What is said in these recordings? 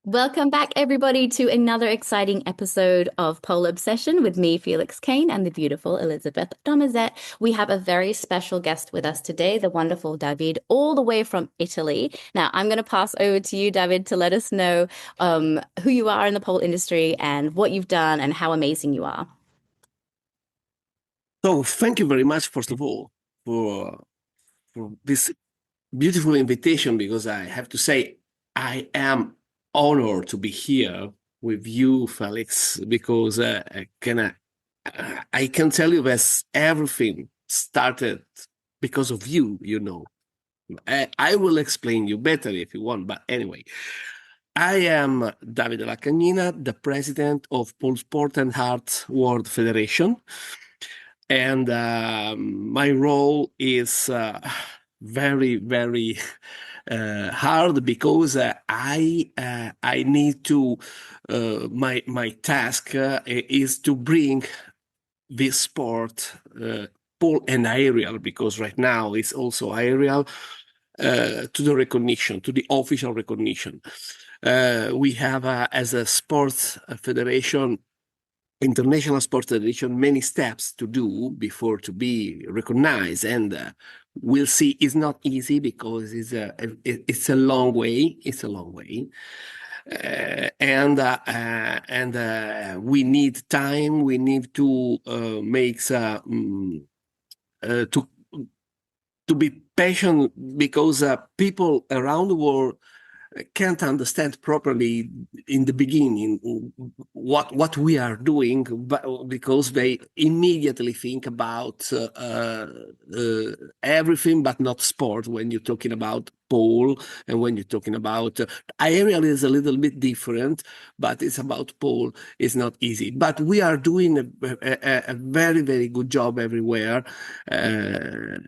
Welcome back, everybody, to another exciting episode of Pole Obsession with me, Felix Kane, and the beautiful Elizabeth Domizet. We have a very special guest with us today, the wonderful David, all the way from Italy. Now, I'm going to pass over to you, David, to let us know who you are in the pole industry and what you've done and how amazing you are. So thank you very much, first of all, for this beautiful invitation, because I have to say I am honored to be here with you, Felix, because I can tell you that everything started because of you, you know. I will explain you better if you want, but anyway. I am David Lacagnina, the president of Pole Sport and Art World Federation. And my role is very, very hard, because I need to my task is to bring this sport, pole and aerial, because right now it's also aerial, to the recognition, to the official recognition. We have, as a sports federation, international sports federation, many steps to do before to be recognized, and we'll see. It's not easy, because it's a long way. It's a long way, and we need time. We need to make to be patient, because people around the world can't understand properly in the beginning what we are doing, but because they immediately think about everything but not sport when you're talking about pole, and when you're talking about aerial is a little bit different, but it's about pole. It's not easy, but we are doing a very, very good job everywhere, and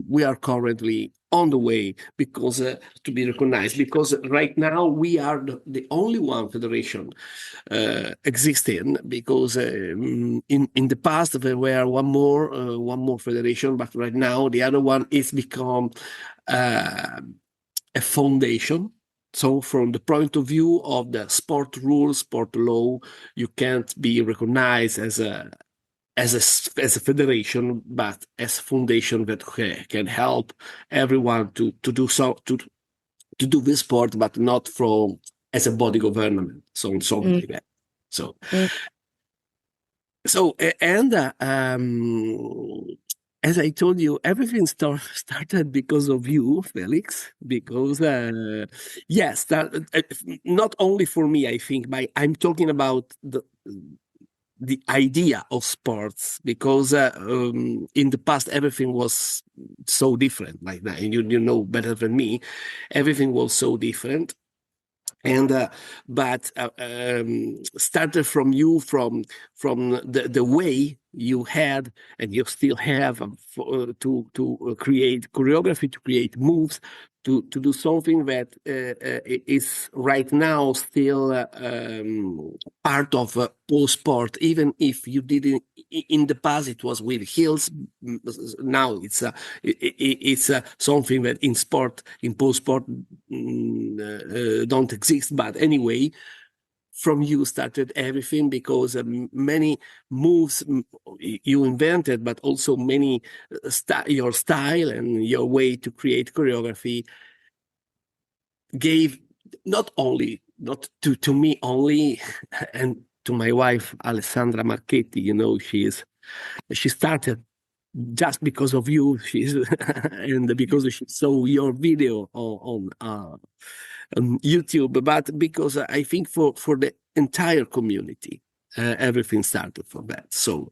we are currently on the way, because to be recognized, because right now we are the only one federation existing, because in the past there were one more federation, but right now the other one is become a foundation. So from the point of view of the sport rules, sport law, you can't be recognized as a federation, but as a foundation that can help everyone to do to do this sport, but not from as a body government, so something like that. So Mm. and as I told you, everything started because of you, Felix. Because yes, not only for me, I think. I'm talking about the idea of sports, because in the past everything was so different like that, and you know better than me, everything was so different, and but started from you, from the way you had and you still have, to create choreography, to create moves, to do something that is right now still part of pole sport, even if you didn't in the past. It was with heels. Now it's something that in pole sport don't exist. But anyway, from you started everything, because many moves you invented, but also many your style and your way to create choreography gave not to me only, and to my wife Alessandra Marchetti. You know, she started just because of you. She's and because she saw your video on YouTube, but because I think for the entire community, everything started from that. So,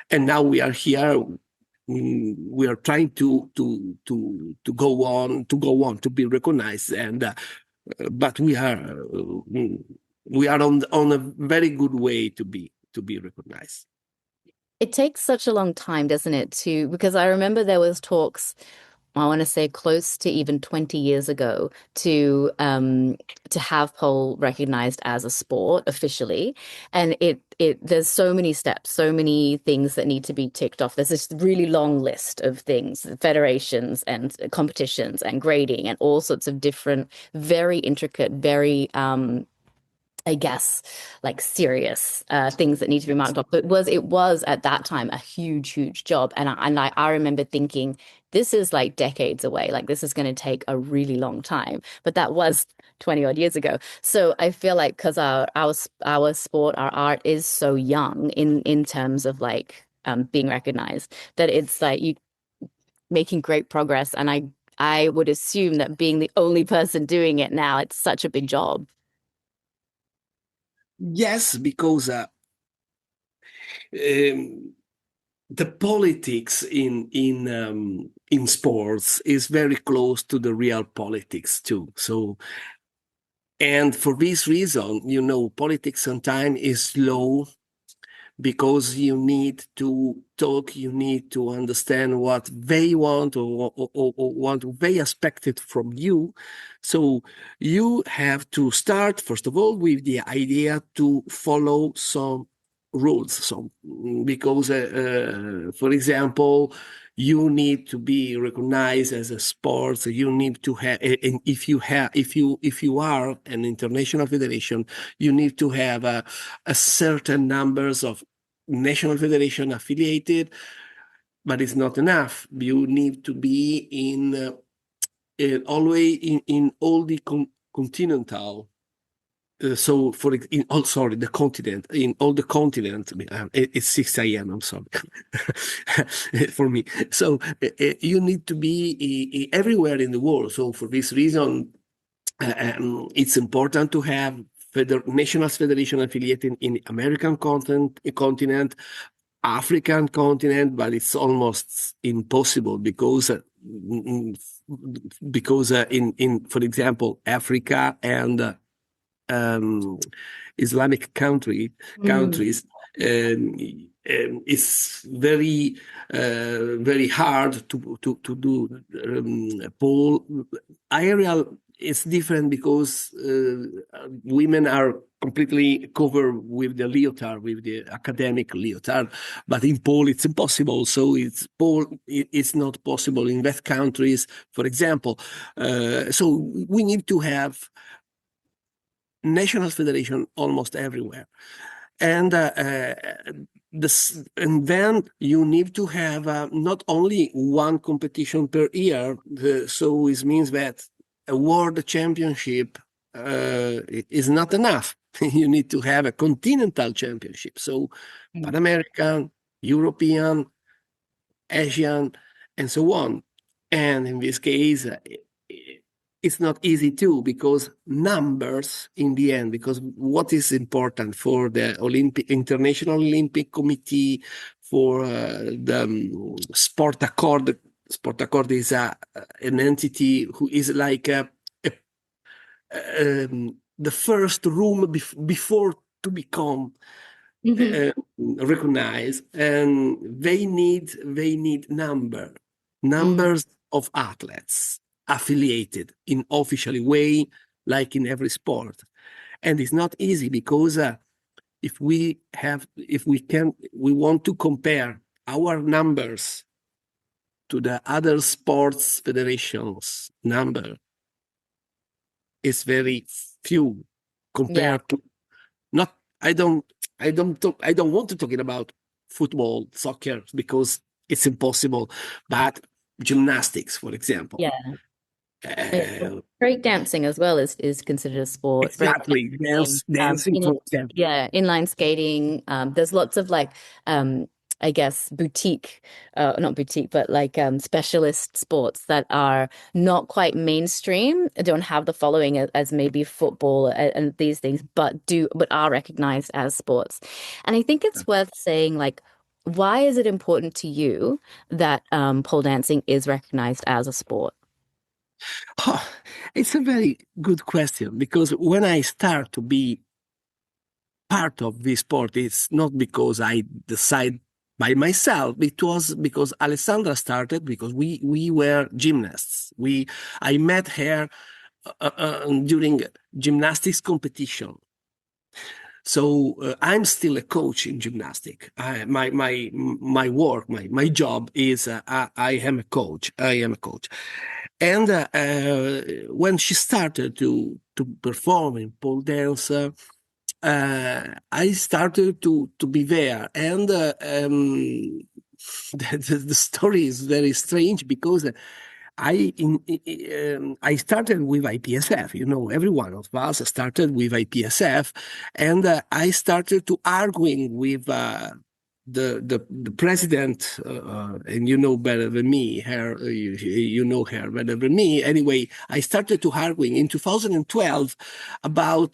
and now we are here. We are trying to go on, to be recognized, and but we are on a very good way to be recognized. It takes such a long time, doesn't it, because I remember there was talks I want to say close to even 20 years ago to have pole recognized as a sport officially. And it there's so many steps, so many things that need to be ticked off. There's this really long list of things, federations and competitions and grading and all sorts of different, very intricate, very I guess, like serious things that need to be marked off. But it was at that time a huge, huge job, and I remember thinking this is like decades away. Like this is going to take a really long time. But that was 20 odd years ago. So I feel like because our sport, our art is so young in terms of like being recognized that it's like you making great progress. And I would assume that being the only person doing it now, it's such a big job. Yes, because um, the politics in sports is very close to the real politics too. So, and for this reason, politics sometimes is slow because you need to talk, you need to understand what they want or what they expected from you. So you have to start, first of all, with the idea to follow some rules. So, because, for example, you need to be recognized as a sport. So you need to have, and if you are an international federation, you need to have a certain numbers of national federation affiliated, but it's not enough. You need to be always in all the continental. So sorry, the continent, in all the continent, it's 6 a.m. I'm sorry for me. So you need to be everywhere in the world. So for this reason, it's important to have national federation affiliated in American continent, African continent, but it's almost impossible because in for example Africa and Islamic Mm. countries, it's very hard to do pole aerial. It's different because women are completely covered with the leotard, with the academic leotard, but in pole it's impossible. So it's not possible in that countries, for example. So we need to have national federation almost everywhere, and and then you need to have not only one competition per year. So it means that a world championship is not enough. You need to have a continental championship. So Pan Mm. American, European, Asian, and so on. And in this case, it's not easy too, because numbers in the end, because what is important for the International Olympic Committee, for the Sport Accord is an entity who is like the first room before to become Mhm. recognized, and they need Mm. numbers of athletes affiliated in officially way, like in every sport. And it's not easy because we want to compare our numbers to the other sports federations number, is very few Yeah. compared to, not I don't want to talk about football, soccer, because it's impossible, but gymnastics, for example. Yeah. uh, Break dancing as well is considered a sport. Break exactly, dancing, dancing, for example. yeah, inline skating. There's lots of like, I guess boutique, not boutique, but like specialist sports that are not quite mainstream, don't have the following as maybe football and these things, but are recognized as sports. And I think it's worth saying like, why is it important to you that pole dancing is recognized as a sport? Oh, it's a very good question, because when I start to be part of this sport, it's not because I decide by myself. It was because Alessandra started because we were gymnasts. I met her during gymnastics competition. So I'm still a coach in gymnastics. My work, my job is I am a coach. I am a coach. And when she started to perform in pole dance, I started to be there, and the story is very strange because I started with IPSF. You know, every one of us started with IPSF, and I started to arguing with the president, and you know better than me. You know her better than me. Anyway, I started to arguing in 2012 about.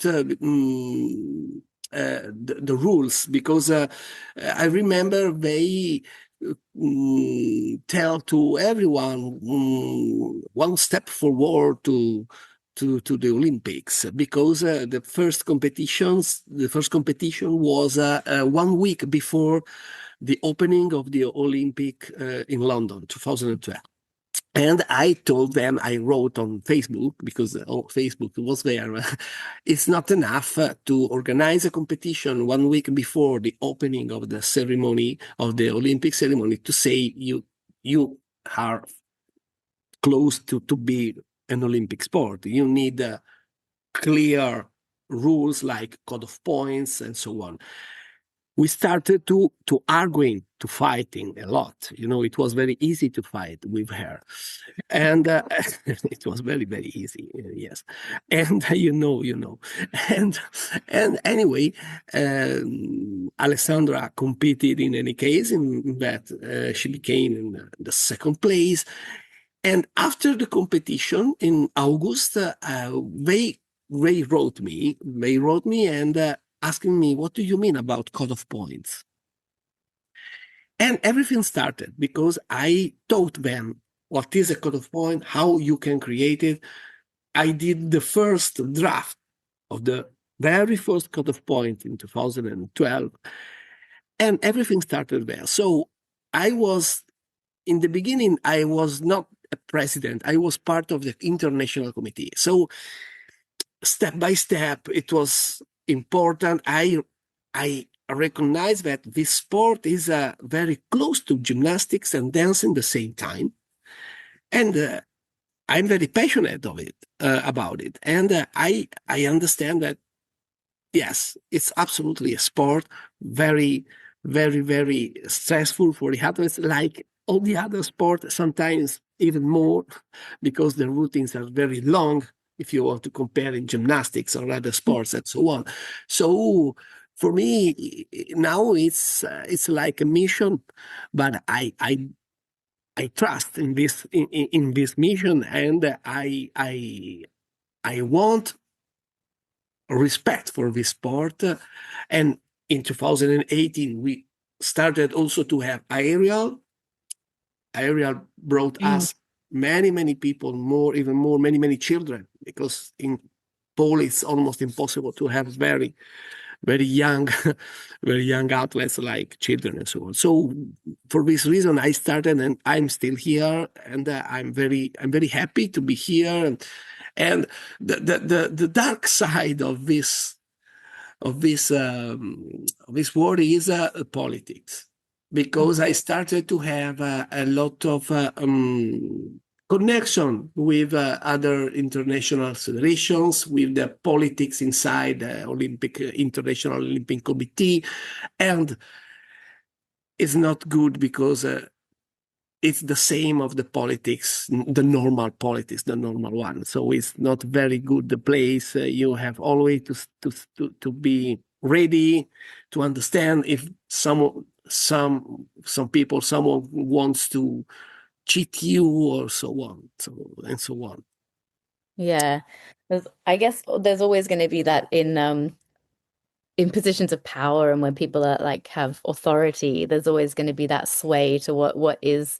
The rules because I remember they tell to everyone one step forward to the Olympics because the first competition was 1 week before the opening of the Olympic in London, 2012. And I told them, I wrote on Facebook, because Facebook was there, it's not enough to organize a competition 1 week before the opening of the ceremony, of the Olympic ceremony, to say you are close to be an Olympic sport. You need clear rules like code of points and so on. We started to arguing, to fighting a lot. You know, it was very easy to fight with her, and it was very very easy. Yes, and and anyway, Alessandra competed in any case. In that, she became in the second place, and after the competition in August, they wrote me. They wrote me and asking me, "What do you mean about code of points?" And everything started because I taught them what is a code of point, how you can create it. I did the first draft of the very first code of point in 2012, and everything started there. So I was in the beginning, I was not a president. I was part of the international committee. So step by step, it was important. I recognize that this sport is very close to gymnastics and dancing at the same time, and I'm very passionate of it about it. And I understand that yes, it's absolutely a sport, very, very, very stressful for the athletes, like all the other sports, sometimes even more, because the routines are very long if you want to compare in gymnastics or other sports and so on. So for me, now it's like a mission, but I trust in in this mission, and I want respect for this sport. And in 2018, we started also to have aerial. Aerial brought Mm. us many, many people, even more, many, many children, because in pole it's almost impossible to have very, very young, very young athletes like children and so on. So for this reason, I started, and I'm still here, and I'm very happy to be here. And the dark side of this war is politics, because I started to have a lot of connection with other international federations, with the politics inside the International Olympic Committee, and it's not good because it's the same of the politics, the normal one. So it's not very good. The place you have always to be ready to understand if some people, someone wants to cheat you or so on, so on. Yeah. I guess there's always going to be that in positions of power and when people are like have authority, there's always going to be that sway to what is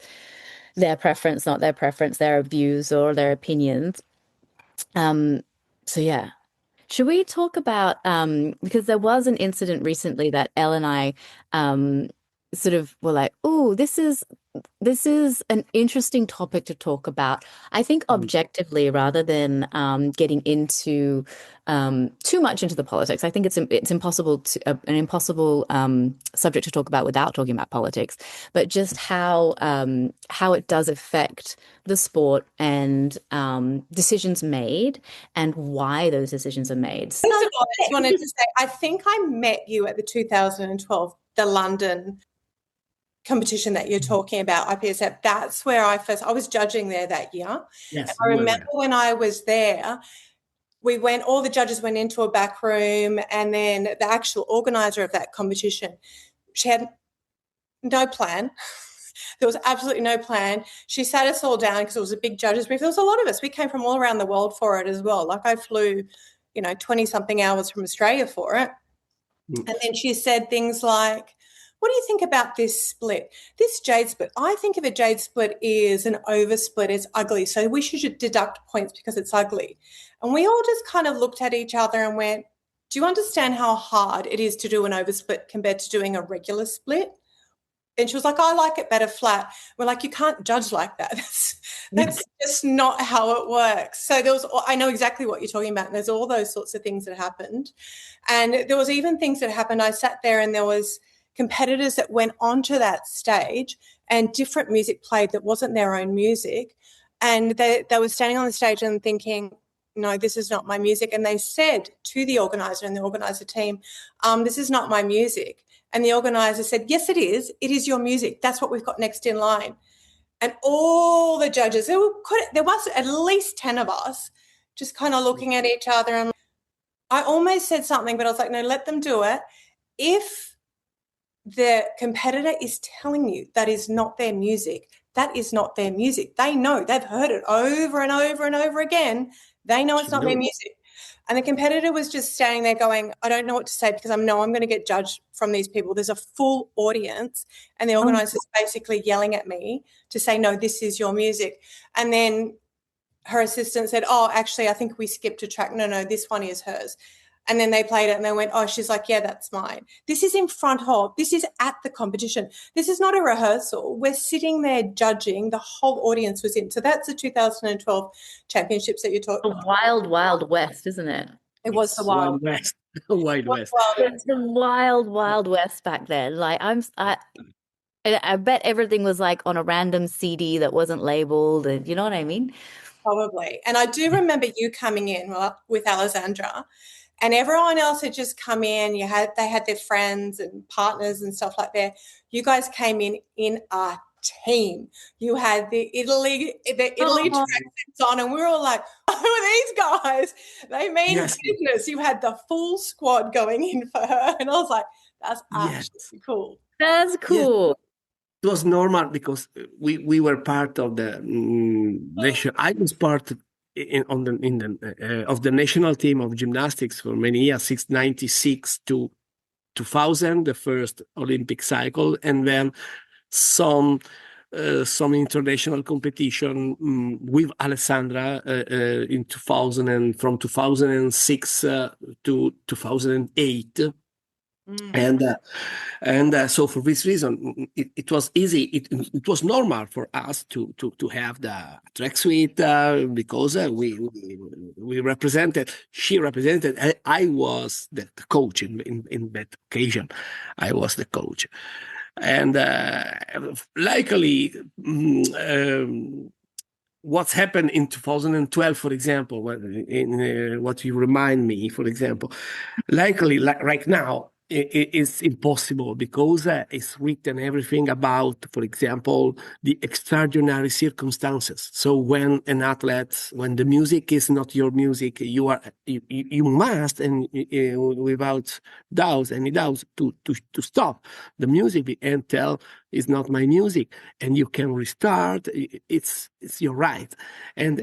their preference, not their preference, their views or their opinions. Um, so yeah. Should we talk about because there was an incident recently that Elle and I sort of were like, oh, this is an interesting topic to talk about. I think objectively, rather than getting into too much into the politics. I think it's impossible to an impossible subject to talk about without talking about politics. But just how it does affect the sport and decisions made and why those decisions are made. First of all, I just wanted to say, I think I met you at the 2012, the London competition that you're talking about, IPSF. That's where I was judging there that year. Yes, and I remember when I was there, all the judges went into a back room, and then the actual organizer of that competition, she had no plan. There was absolutely no plan. She sat us all down because it was a big judges brief. There was a lot of us. We came from all around the world for it as well. Like I flew, 20 something hours from Australia for it. And then she said things like, what do you think about this split? This jade split. I think if a jade split is an over split, it's ugly. So we should deduct points because it's ugly. And we all just kind of looked at each other and went, do you understand how hard it is to do an over split compared to doing a regular split? And she was like, I like it better flat. We're like, you can't judge like that. That's just not how it works. So I know exactly what you're talking about. And there's all those sorts of things that happened. And there was even things that happened. I sat there and there was competitors that went onto that stage and different music played that wasn't their own music. And they were standing on the stage and thinking, no, this is not my music. And they said to the organizer and the organizer team, this is not my music. And the organizer said, yes, it is. It is your music. That's what we've got next in line. And all the judges, there was at least 10 of us just kind of looking at each other. And I almost said something, but I was like, no, let them do it. If the competitor is telling you that is not their music, that is not their music. They know. They've heard it over and over and over again. They know it's not their music. And the competitor was just standing there going, I don't know what to say because I know I'm going to get judged from these people. There's a full audience and the organizer's basically yelling at me to say, no, this is your music. And then her assistant said, oh, actually, I think we skipped a track. No, this one is hers. And then they played it and they went, oh, she's like, yeah, that's mine. This is this is at the competition. This is not a rehearsal. We're sitting there judging. The whole audience was in. So that's the 2012 championships that you're talking about. The wild, wild west, isn't it? It was the wild west. Wild west. It's the wild, wild west back then. Like I bet everything was like on a random CD that wasn't labeled, and you know what I mean? Probably. And I do remember you coming in with Alessandra. And everyone else had just come in. They had their friends and partners and stuff like that. You guys came in a team. You had the Italy tracksuits on, and we were all like, "Who are these guys? They mean business." You had the full squad going in for her, and I was like, "That's actually cool." That's cool. Yes. It was normal because we were part of the nation. I was part of the national team of gymnastics for many years, 1996 to 2000, the first Olympic cycle, and then some international competition with Alessandra in 2000 and from 2006 to 2008. And so for this reason, it was easy. It was normal for us to have the tracksuit because we represented. She represented. I was the coach in that occasion. I was the coach, and likely. What's happened in 2012, for example, what you remind me, for example, likely right now, it's impossible because it's written everything about, for example, the extraordinary circumstances. So when when the music is not your music, you must, and without any doubts, to stop the music and tell it's not my music, and you can restart. It's your right, and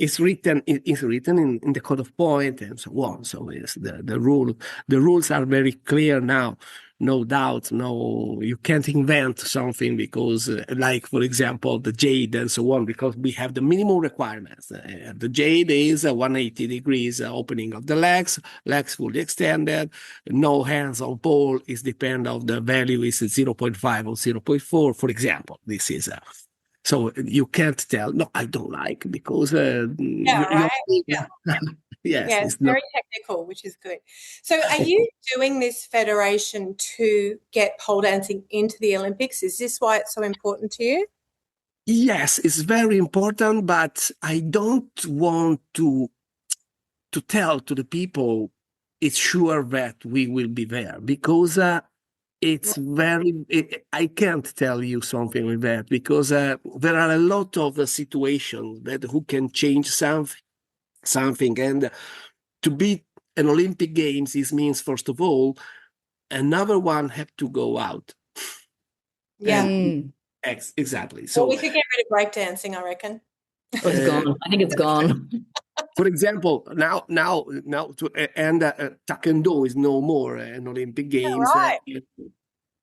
it's written in the code of point and so on. So it's the rules are very clear now. no doubt, no, you can't invent something because, like, for example, the jade and so on, because we have the minimum requirements. The jade is a 180 degrees opening of the legs fully extended, no hands on pole, is depend of the value is 0.5 or 0.4, for example. This is so you can't tell, no, I don't like, because right. yes, Yeah, it's it's not. very technical, which is good. So are you doing this federation to get pole dancing into the Olympics? Is this why it's so important to you? Yes, it's very important, but I don't want to tell to the people it's sure that we will be there, because it's very, I can't tell you something like that, because there are a lot of situations that who can change something, and to beat an Olympic Games, this means, first of all, another one have to go out. Yeah. Mm. Exactly. Well, So we could get rid of breakdancing, I reckon. Oh, it's gone. I think it's gone. for example, now and Taekwondo is no more an Olympic Games. Right.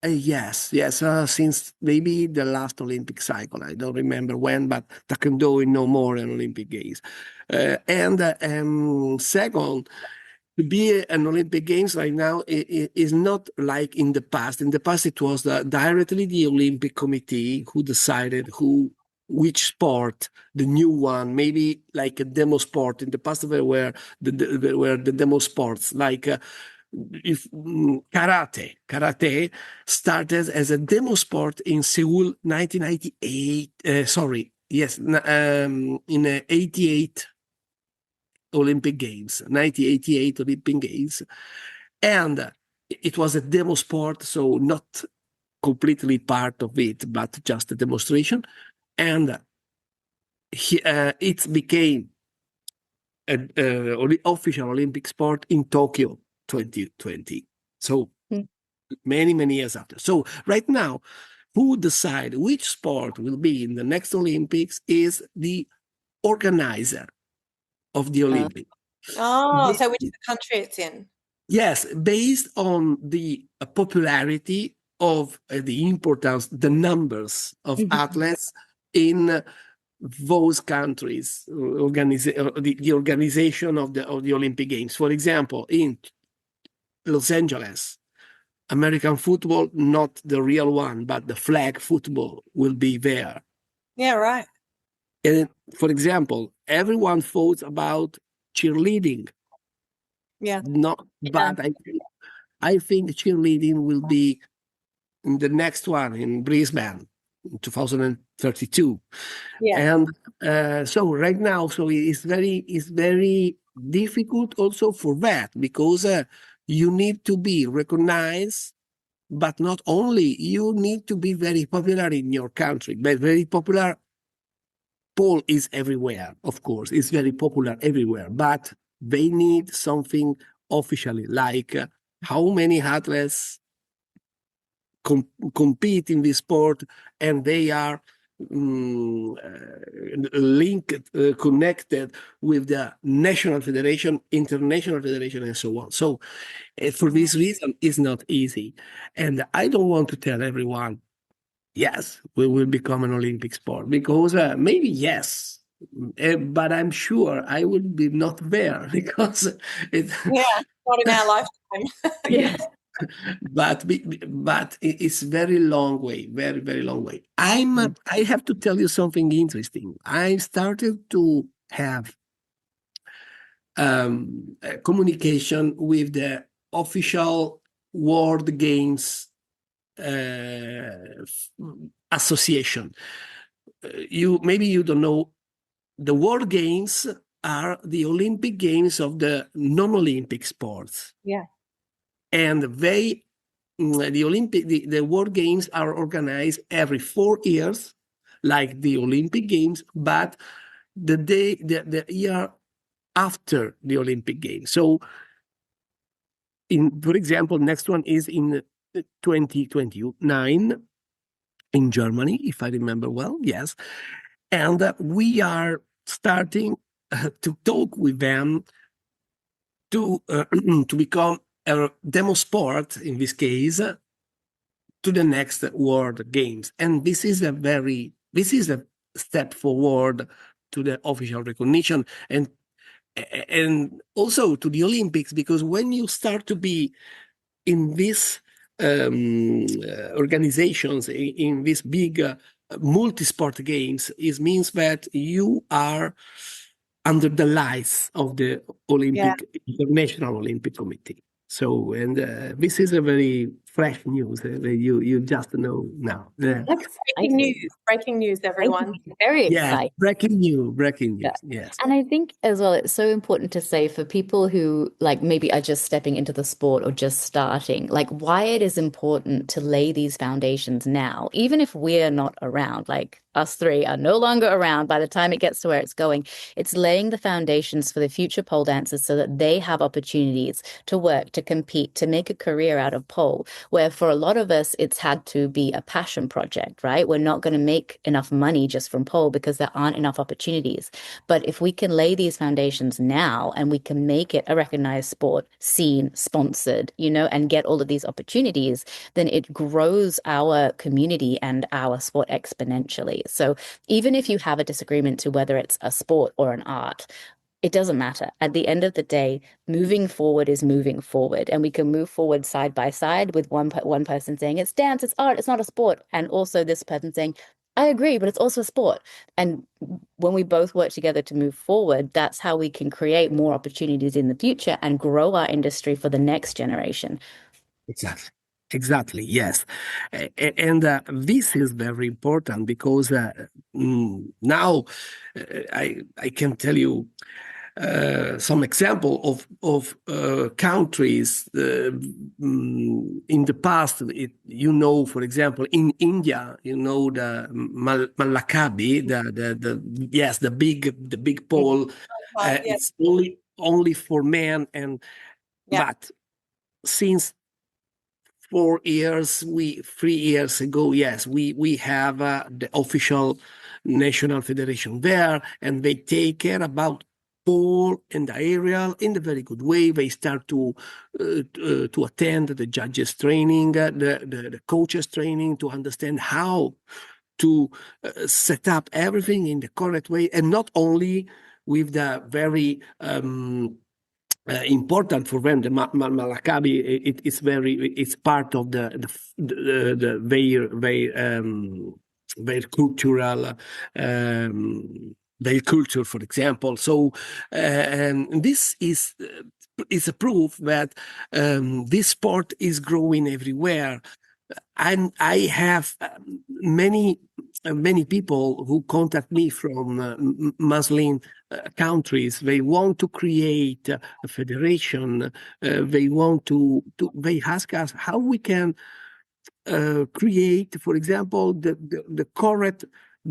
Yes, yes. Since maybe the last Olympic cycle, I don't remember when, but Taekwondo is no more an Olympic Games. And second, to be an Olympic Games right now is not like in the past. In the past, it was directly the Olympic Committee who decided which sport, the new one, maybe like a demo sport. In the past, there were the demo sports, like if karate started as a demo sport in Seoul, 1998. Sorry, yes, in 88. Olympic Games, 1988 Olympic Games. And it was a demo sport, so not completely part of it, but just a demonstration. And it became an official Olympic sport in Tokyo 2020. So many years after. So right now, who decide which sport will be in the next Olympics is the organizer of the Olympics. Oh, so which is the country it's in? Yes, based on the popularity of the importance, the numbers of athletes in those countries, the organization of the Olympic Games. For example, in Los Angeles, American football, not the real one, but the flag football will be there. Yeah, right. And for example, everyone thought about cheerleading. Yeah. Not, but I think cheerleading will be in the next one in Brisbane in 2032. Yeah. And so right now, so it's very difficult also for that, because you need to be recognized, but not only, you need to be very popular in your country, but very popular. Pole is everywhere, of course, it's very popular everywhere, but they need something officially, like how many athletes compete in this sport, and they are linked, connected with the national federation, international federation, and so on. So for this reason, it's not easy. And I don't want to tell everyone, yes, we will become an Olympic sport, because maybe yes, but I'm sure I will be not there, because it. Yeah, not in our lifetime. Yes. But it's very long way, very long way. I have to tell you something interesting. I started to have communication with the official World Games association. Maybe you don't know, the World Games are the Olympic Games of the non-Olympic sports. Yeah. And the World Games are organized every 4 years, like the Olympic Games, but the year after the Olympic Games. So, for example, next one is in 2029 in Germany, if I remember well. Yes, and we are starting to talk with them to become a demo sport, in this case, to the next World Games. And this is a step forward to the official recognition and also to the Olympics, because when you start to be in these organizations, in these big multi-sport games, it means that you are under the lights of the International Olympic Committee. So, and this is a very fresh news that you just know now. Yeah. Breaking news, everyone. Very Yeah, exciting. breaking news, yes. And I think as well, it's so important to say for people who like maybe are just stepping into the sport or just starting, like why it is important to lay these foundations now, even if we're not around, like us three are no longer around by the time it gets to where it's going. It's laying the foundations for the future pole dancers so that they have opportunities to work, to compete, to make a career out of pole, where for a lot of us, it's had to be a passion project, right? We're not going to make enough money just from pole because there aren't enough opportunities. But if we can lay these foundations now and we can make it a recognized sport, seen, sponsored, and get all of these opportunities, then it grows our community and our sport exponentially. So even if you have a disagreement to whether it's a sport or an art, it doesn't matter. At the end of the day, moving forward is moving forward, and we can move forward side by side with one person saying it's dance, it's art, it's not a sport, and also this person saying, I agree, but it's also a sport. And when we both work together to move forward, that's how we can create more opportunities in the future and grow our industry for the next generation. Exactly, yes. And this is very important because now I can tell you some example of countries in the past. For example, in India, the Malakabi, the big pole. It's only for men, but since 3 years ago, yes, we have the official national federation there, and they take care about pole and aerial in a very good way. They start to attend the judges training, the coaches training, to understand how to set up everything in the correct way, and not only with the very important for them. The Malakabi, it's part of their cultural their culture, for example. So this is a proof that this sport is growing everywhere. And I have many people who contact me from Muslim countries. They want to create a federation. They ask us how we can create, for example, the correct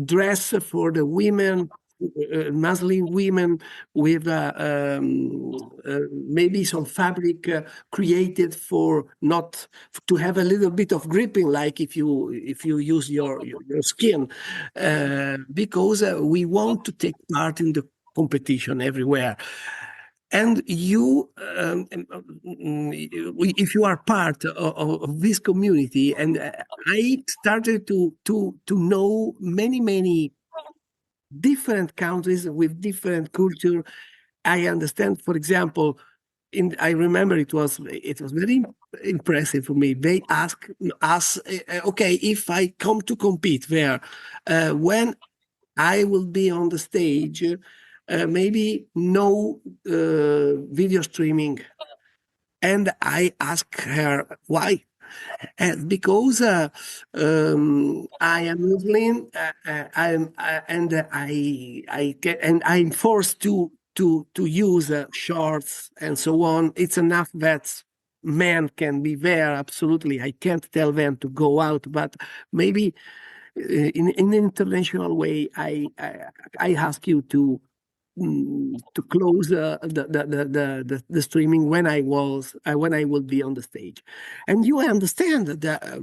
dress for the women, Muslim women, with maybe some fabric created for not to have a little bit of gripping, like if you use your skin, because we want to take part in the competition everywhere. And you, if you are part of this community, and I started to know many different countries with different culture. I understand, for example, I remember it was very impressive for me. They asked us, okay, if I come to compete there, when I will be on the stage, maybe no video streaming. And I asked her why. Because I am Muslim, I'm forced to use shorts and so on. It's enough that men can be there. Absolutely, I can't tell them to go out, but maybe in an international way, I ask you to close the streaming when I will be on the stage. And you understand that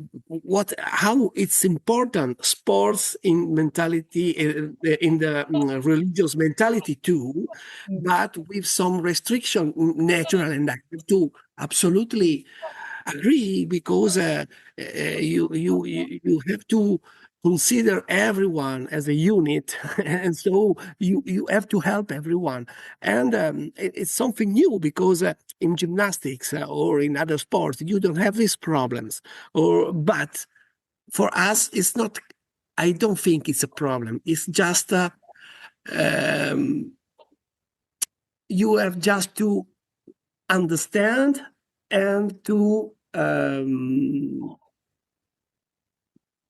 how it's important, sports in mentality, in the religious mentality too, but with some restriction, natural, and I have to absolutely agree, because you have to consider everyone as a unit, and so you have to help everyone. And it's something new, because in gymnastics or in other sports you don't have these problems. But for us, it's not. I don't think it's a problem. It's just you have just to understand and to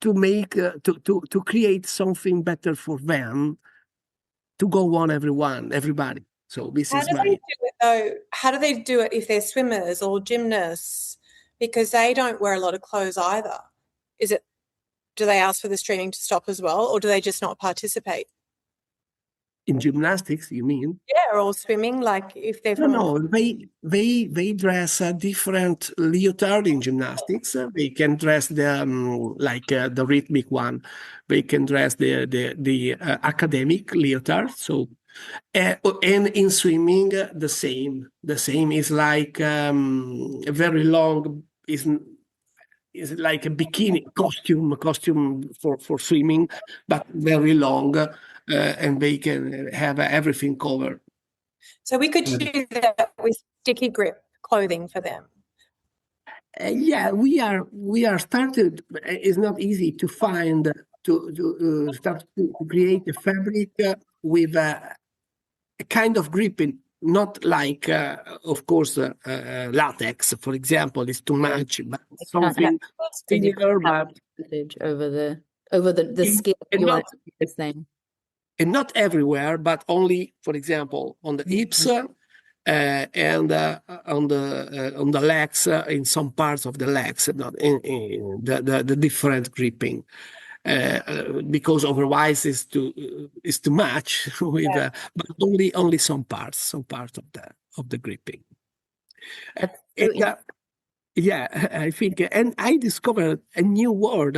make to create something better for them, to go on everybody. So this How is do they my. do it though? How do they do it if they're swimmers or gymnasts? Because they don't wear a lot of clothes either. Do they ask for the streaming to stop as well, or do they just not participate? In gymnastics, you mean? Yeah, or swimming, like if they're No, from no, they dress a different leotard in gymnastics. They can dress the rhythmic one. They can dress the academic leotard. So, and in swimming, the same. The same is like a very long is like a bikini costume for swimming, but very long, and they can have everything covered. So we could do that with sticky grip clothing for them. Yeah, we are started. It's not easy to find to start to create a fabric with a kind of gripping, not like of course latex, for example, is too much, but something similar, but over the skin. and You want not it to be the same. and not everywhere, but only, for example, on the hips. And on the legs, in some parts of the legs, not in the different gripping, because otherwise it's too much with, but only some parts of the gripping. That's And, so yeah, I think, and I discovered a new word.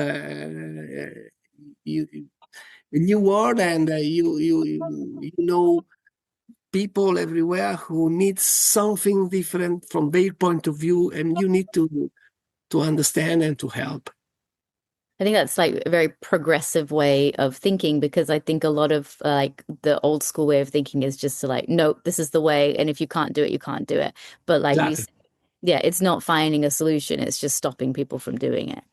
A new word, and you know, people everywhere who need something different from their point of view, and you need to understand and to help. I think that's like a very progressive way of thinking, because I think a lot of like the old school way of thinking is just to like, nope, this is the way, and if you can't do it, you can't do it. But like you Exactly. said, yeah, it's not finding a solution, it's just stopping people from doing it.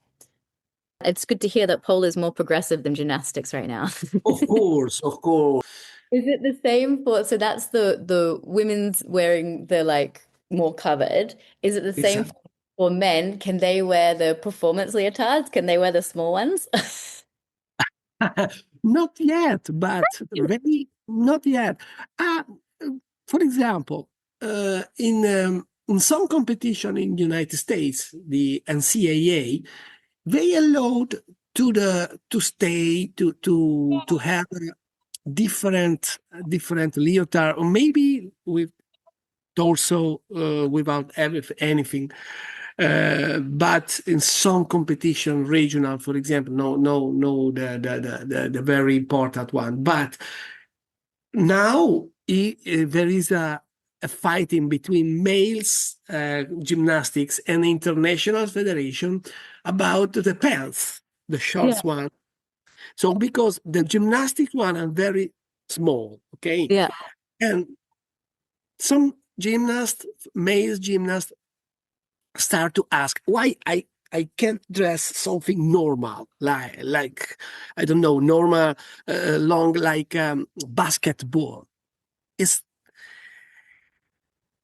It's good to hear that pole is more progressive than gymnastics right now. Of course, of course. Is it the same for, so that's the women's wearing the like more covered. Is it the same Exactly. for men? Can they wear the performance leotards? Can they wear the small ones? Not yet, but very not yet. Uh, for example, in some competition in the United States, the NCAA, they allowed to stay to have a different leotard, or maybe with torso without anything. But in some competition, regional, for example, no, the very important one. But now there is a fighting between males gymnastics and the international federation about the pants, the shorts one. So because the gymnastics one are very small, okay, Yeah. and some male gymnasts, start to ask why I can't dress something normal, like I don't know, normal long, like basketball.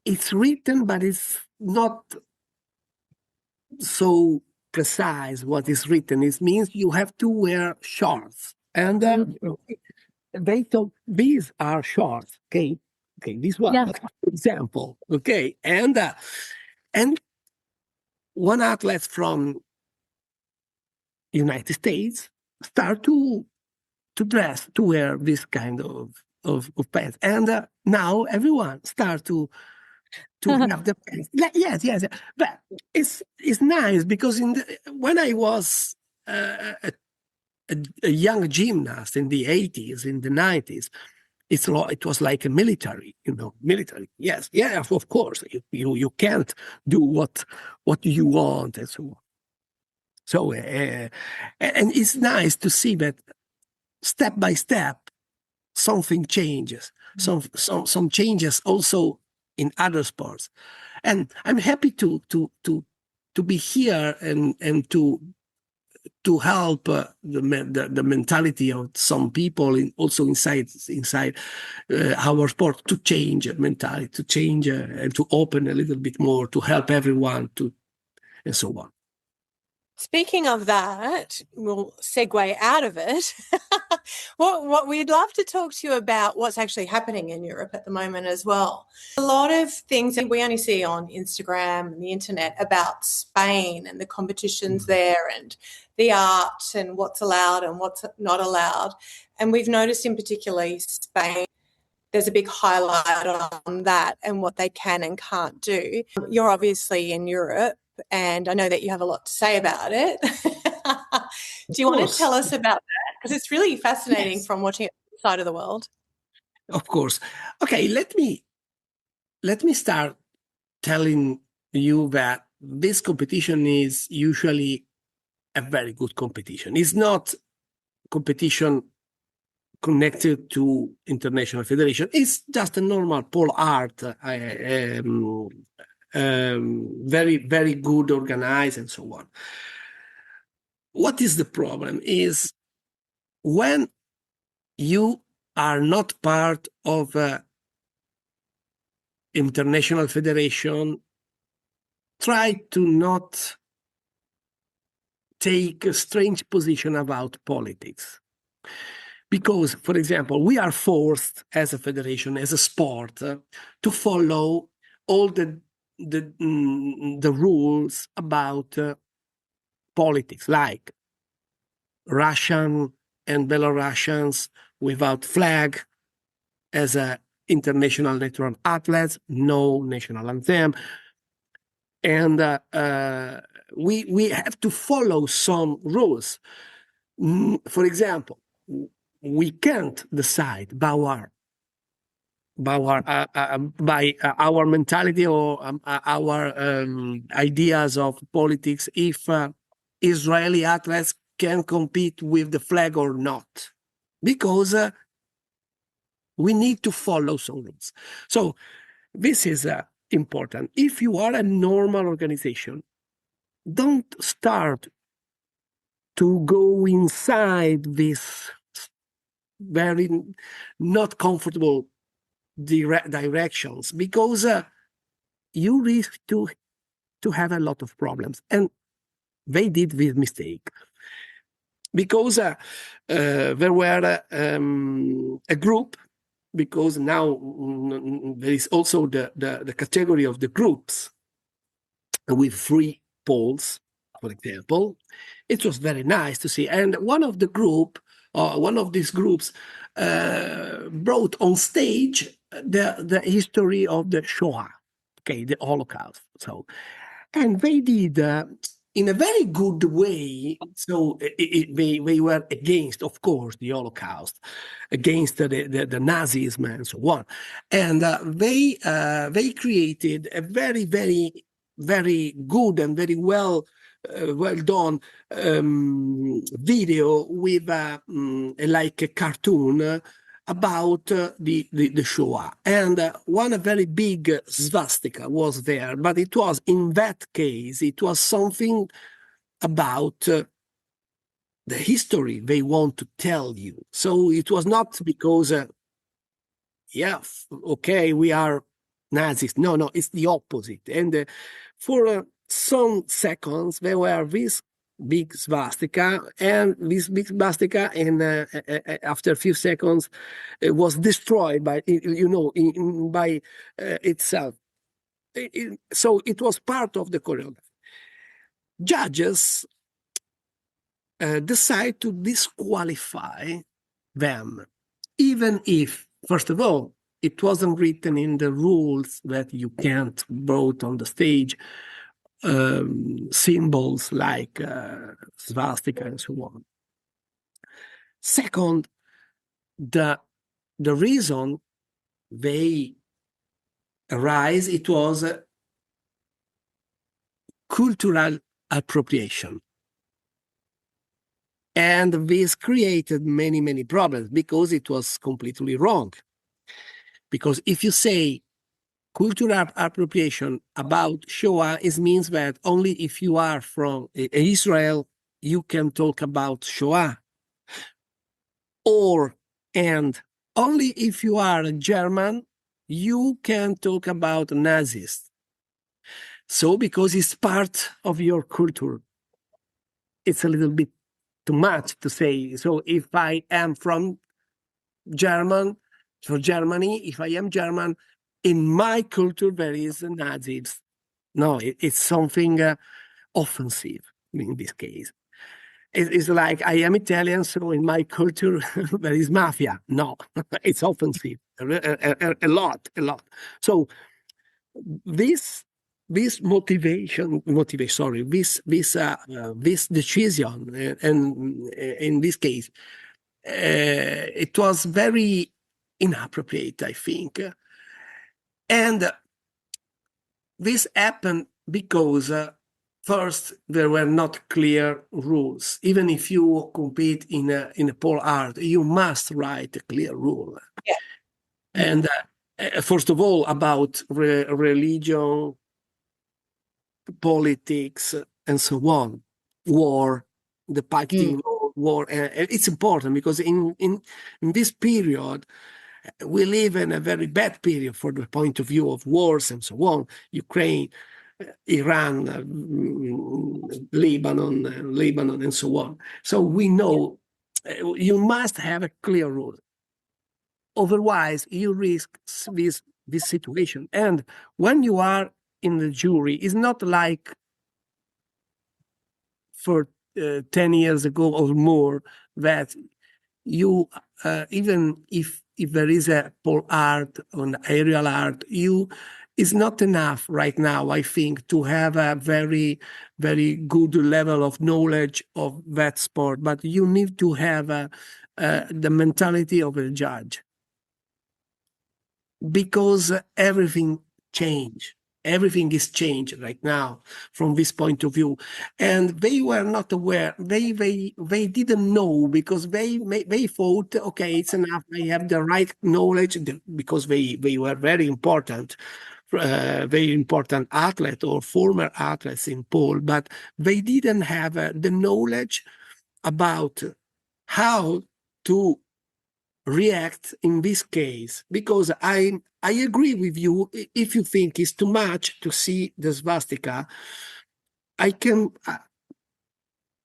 It's written, but it's not so precise what is written. It means you have to wear shorts, and they thought these are shorts. Okay, this one, Yeah. for example. Okay, and one athlete from United States start to wear this kind of pants, and now everyone start to have the pants. Yes, but it's nice, because when I was a young gymnast in the 80s, in the 90s, it was like a military, military. Yes, yeah, of course. You can't do what you want and so on. So, and it's nice to see that step by step something changes. Some changes also in other sports, and I'm happy to be here and to help the mentality of some people also inside our sport to change mentality, to change and to open a little bit more, to help everyone to and so on. Speaking of that, we'll segue out of it. What we'd love to talk to you about what's actually happening in Europe at the moment as well. A lot of things that we only see on Instagram and the internet about Spain and the competitions there and the art and what's allowed and what's not allowed. And we've noticed in particularly Spain, there's a big highlight on that and what they can and can't do. You're obviously in Europe, and I know that you have a lot to say about it. Do you want to tell us about that? Because it's really fascinating from watching it from the side of the world. Of course. Okay, let me start telling you that this competition is usually a very good competition. It's not competition connected to international federation. It's just a normal pole art, very, very good organized and so on. What is the problem is when you are not part of an international federation, try to not take a strange position about politics. Because, for example, we are forced as a federation, as a sport, to follow all the rules about politics, like Russian and Belarusians without flag as a international natural athletes, no national anthem. And we have to follow some rules. For example, we can't decide by our mentality or our ideas of politics if Israeli athletes can compete with the flag or not, because we need to follow some rules. So this is important. If you are a normal organization, don't start to go inside this very not comfortable directions, because you risk to have a lot of problems. And they did this mistake because there were a group, because now there is also the category of the groups with 3 poles, for example. It was very nice to see. And one of these groups brought on stage the history of the Shoah, okay, the Holocaust. So, and they did in a very good way. So they were against, of course, the Holocaust, against the Nazism and so on. And they created a very, very, very good and very well done video with like a cartoon about the Shoah. And one very big swastika was there, but it was, in that case, it was something about the history they want to tell you. So it was not because, okay, we are Nazis. No, it's the opposite. And for some seconds, there were this big swastika, and this big swastika, and after a few seconds, it was destroyed by itself. So it was part of the choreography. Judges decide to disqualify them, even if, first of all, it wasn't written in the rules that you can't vote on the stage symbols like swastika and so on. Second, the the reason they arise, it was cultural appropriation. And this created many, many problems because it was completely wrong. Because if you say cultural appropriation about Shoah, it means that only if you are from Israel, you can talk about Shoah. And only if you are a German, you can talk about Nazis. So because it's part of your culture, it's a little bit too much to say. So if I am from Germany, if I am German, in my culture there is Nazis. No, it's something offensive in this case. It's like I am Italian, so in my culture there is mafia. No, it's offensive a lot. So this motivation, sorry, this decision, and in this case, it was very inappropriate, I think, and this happened because. First, there were not clear rules. Even if you compete in a pole art, you must write a clear rule. Yeah. And first of all, about religion, politics, and so on, war, the pacting war. It's important because in this period, we live in a very bad period from the point of view of wars and so on. Ukraine, Iran, Lebanon, and so on. So we know you must have a clear rule. Otherwise, you risk this situation. And when you are in the jury, it's not like for 10 years ago or more that you, even if there is a pole art or aerial art, it's not enough right now, I think, to have a very, very good level of knowledge of that sport, but you need to have the mentality of a judge. Because everything changed. Everything is changed right now from this point of view. And they were not aware. They didn't know because they thought, okay, it's enough. I have the right knowledge because they were very important athlete or former athletes in pole, but they didn't have the knowledge about how to react in this case, because I agree with you. If you think it's too much to see the swastika, I can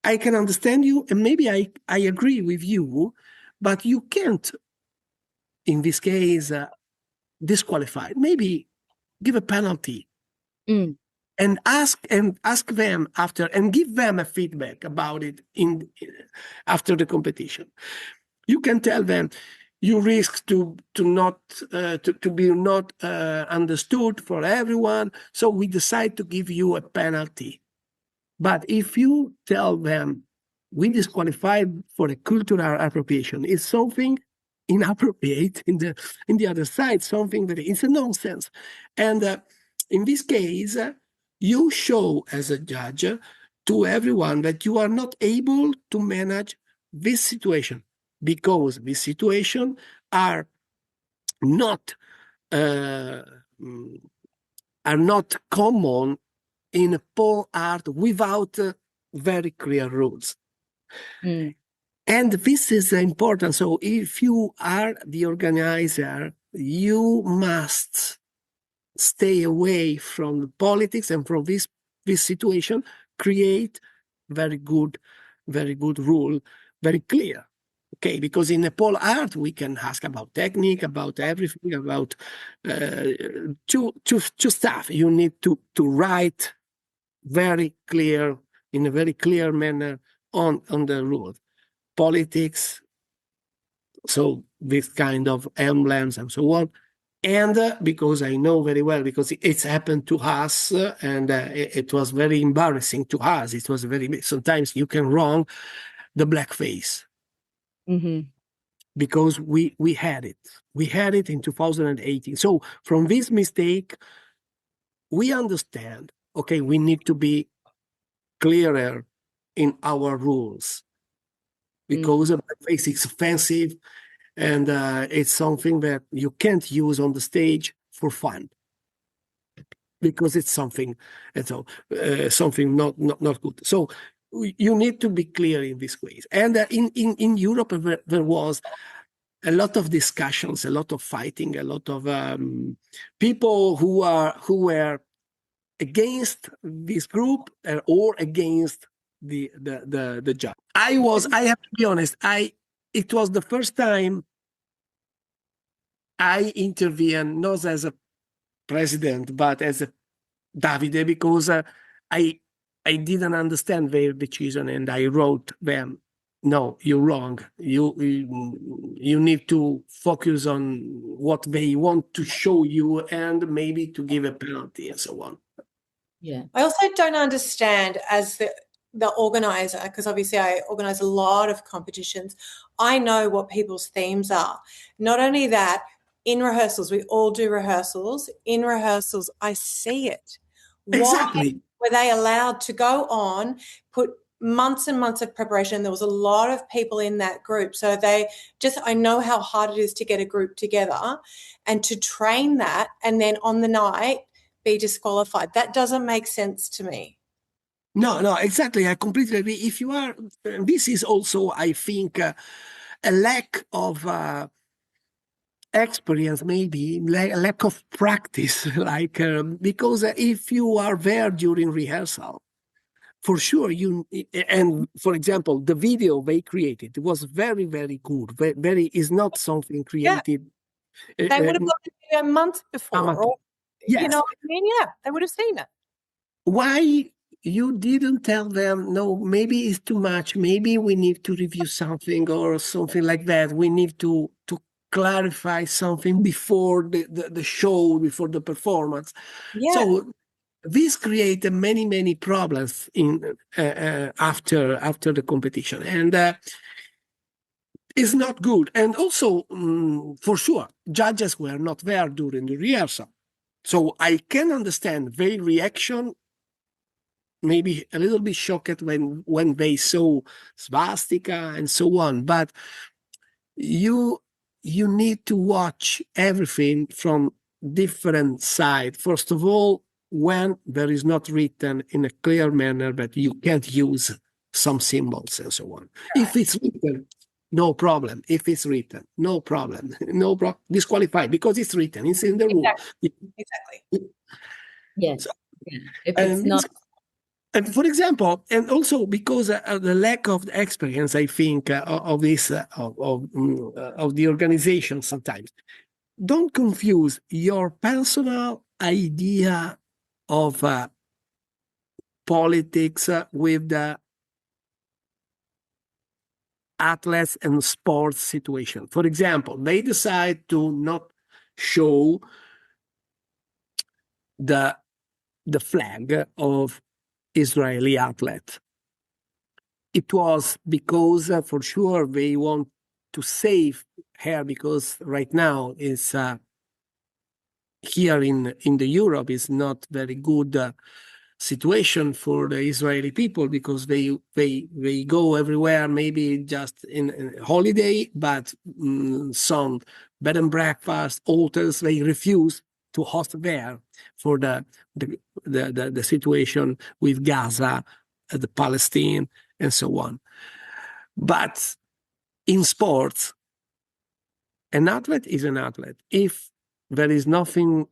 understand you, and maybe I agree with you, but you can't, in this case, disqualify. Maybe give a penalty and ask them after, and give them a feedback about it after the competition. You can tell them you risk to be not understood for everyone, so we decide to give you a penalty. But if you tell them we disqualified for a cultural appropriation, it's something inappropriate in the other side, something that is a nonsense. And in this case, you show as a judge to everyone that you are not able to manage this situation, because this situation are not common in pole art without very clear rules. And this is important. So if you are the organizer, you must stay away from the politics and from this situation, create very good rule, very clear. Okay, because in a pole art, we can ask about technique, about everything, about two stuff. You need to write very clear, in a very clear manner on the rule. Politics, so this kind of emblems and so on. And because I know very well, because it's happened to us, and it was very embarrassing to us. It was sometimes you can wrong the blackface. because we had it. We had it in 2018. So from this mistake, we understand, okay, we need to be clearer in our rules because blackface is offensive and it's something that you can't use on the stage for fun because it's something, and so something not good. So you need to be clear in these ways. And in Europe, there was a lot of discussions, a lot of fighting, a lot of people who were against this group or against the judge. I have to be honest, it was the first time I intervened not as a president but as a Davide, because I didn't understand their decision and I wrote them, no, you're wrong. You need to focus on what they want to show you and maybe to give a penalty and so on. Yeah. I also don't understand, as the organizer, because obviously I organize a lot of competitions, I know what people's themes are. Not only that, in rehearsals, we all do rehearsals. In rehearsals, I see it. Exactly. Why were they allowed to go on, put months and months of preparation? There was a lot of people in that group. So I know how hard it is to get a group together and to train that, and then on the night be disqualified. That doesn't make sense to me. No, exactly. I completely agree. If you are, this is also, I think, a lack of experience, maybe a lack of practice, like because if you are there during rehearsal, for sure and for example, the video they created was very, very good. Very is not something created. Yeah. They would have got the video months before. Or, yes. You know what I mean? Yeah, they would have seen it. Why you didn't tell them, no, maybe it's too much, maybe we need to review something or something like that, we need to clarify something before the show, before the performance? Yeah. So this created many problems in after the competition, and it's not good. And also, for sure, judges were not there during the rehearsal, so I can understand their reaction, maybe a little bit shocked when they saw swastika and so on. But you need to watch everything from different side. First of all, when there is not written in a clear manner that you can't use some symbols and so on. Right. If it's written, no problem. If it's written, no problem. Disqualified because it's written. It's in the rule. Exactly. Yes. Yeah. If it's not. And for example, and also because of the lack of experience, I think, of this, of the organization sometimes, don't confuse your personal idea of politics with the athletes and sports situation. For example, they decide to not show the flag of Israeli athlete. It was because, for sure, they want to save her, because right now is here in the Europe is not very good situation for the Israeli people, because they go everywhere, maybe just in holiday, but some bed and breakfast, hotels, they refuse to host there for the situation with Gaza, the Palestine, and so on. But in sports, an athlete is an athlete. If there is nothing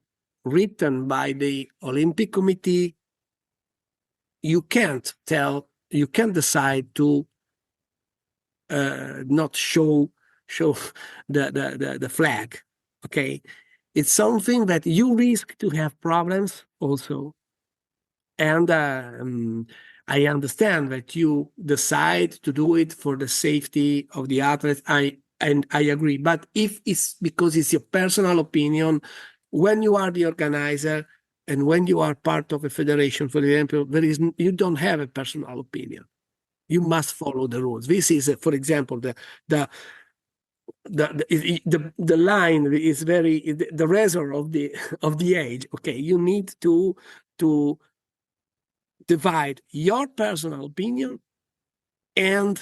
written by the Olympic Committee, you can't decide to not show the flag. Okay, it's something that you risk to have problems also. And I understand that you decide to do it for the safety of the athletes. I agree. But if it's because it's your personal opinion, when you are the organizer and when you are part of a federation, for example, you don't have a personal opinion. You must follow the rules. This is, for example, the line is very the razor of the age. Okay, you need to divide your personal opinion and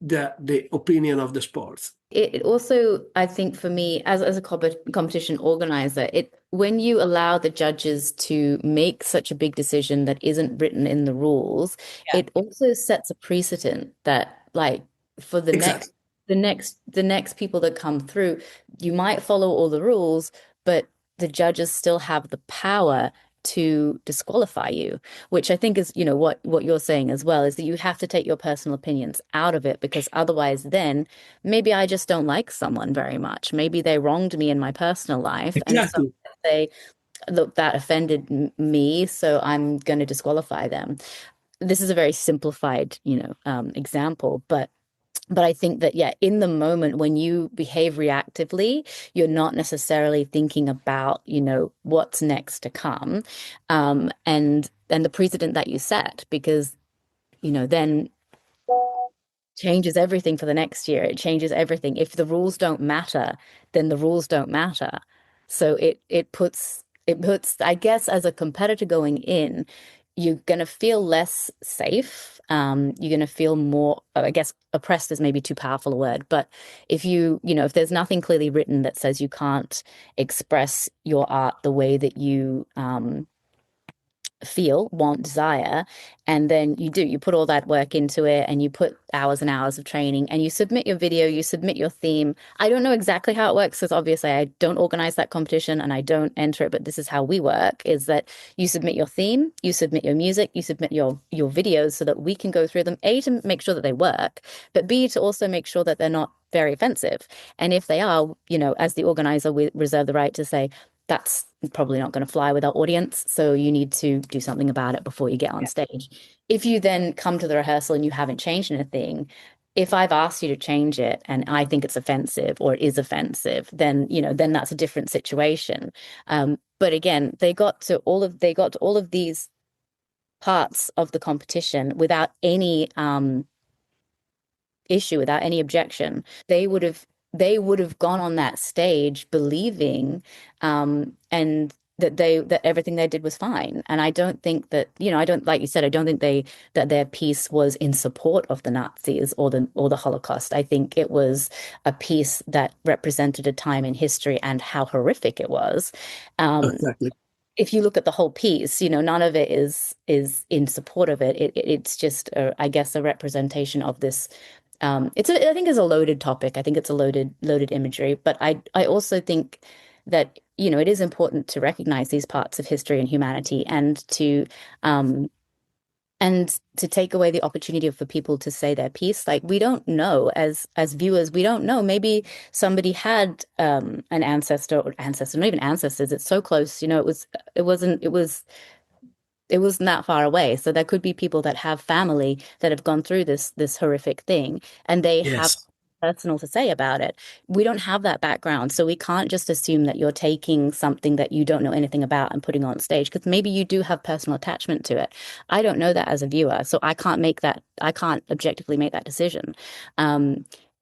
the opinion of the sports. It also, I think for me, as a competition organizer, when you allow the judges to make such a big decision that isn't written in the rules, it also sets a precedent that, like, for the Exactly. next people that come through, you might follow all the rules, but the judges still have the power to disqualify you, which I think is, what you're saying as well, is that you have to take your personal opinions out of it, because otherwise then maybe I just don't like someone very much. Maybe they wronged me in my personal life, and so Exactly. they look, that offended me, so I'm going to disqualify them. This is a very simplified, example, but I think that, yeah, in the moment when you behave reactively, you're not necessarily thinking about, what's next to come, and the precedent that you set, because, then changes everything for the next year. It changes everything. If the rules don't matter, then the rules don't matter. So it puts, I guess, as a competitor going in, you're gonna feel less safe. You're gonna feel more, I guess, oppressed is maybe too powerful a word, but if there's nothing clearly written that says you can't express your art the way that you feel, want, desire, and then you put all that work into it, and you put hours and hours of training, and you submit your video, you submit your theme. I don't know exactly how it works, because obviously I don't organize that competition and I don't enter it, but this is how we work, is that you submit your theme, you submit your music, you submit your videos, so that we can go through them, A, to make sure that they work, but B, to also make sure that they're not very offensive. And if they are, as the organizer, we reserve the right to say, that's probably not going to fly with our audience, so you need to do something about it before you get on stage. If you then come to the rehearsal and you haven't changed anything, if I've asked you to change it and I think it's offensive, or it is offensive, then then that's a different situation. But again, they got to all of these parts of the competition without any issue, without any objection. They would have gone on that stage believing, and that everything they did was fine. And I don't think that, I don't, like you said, I don't think that their piece was in support of the Nazis or the Holocaust. I think it was a piece that represented a time in history and how horrific it was. Exactly. If you look at the whole piece, none of it is in support of it. It's just, I guess, a representation of this. I think it's a loaded topic. I think it's a loaded imagery, but I also think that, it is important to recognize these parts of history and humanity, um, and to take away the opportunity for people to say their piece. Like, we don't know, as viewers, we don't know. Maybe somebody had an ancestor, not even ancestors. It's so close. It wasn't that far away. So there could be people that have family that have gone through this horrific thing, and they have Yes. personal to say about it. We don't have that background, so we can't just assume that you're taking something that you don't know anything about and putting on stage, because maybe you do have personal attachment to it. I don't know that as a viewer, so I can't objectively make that decision.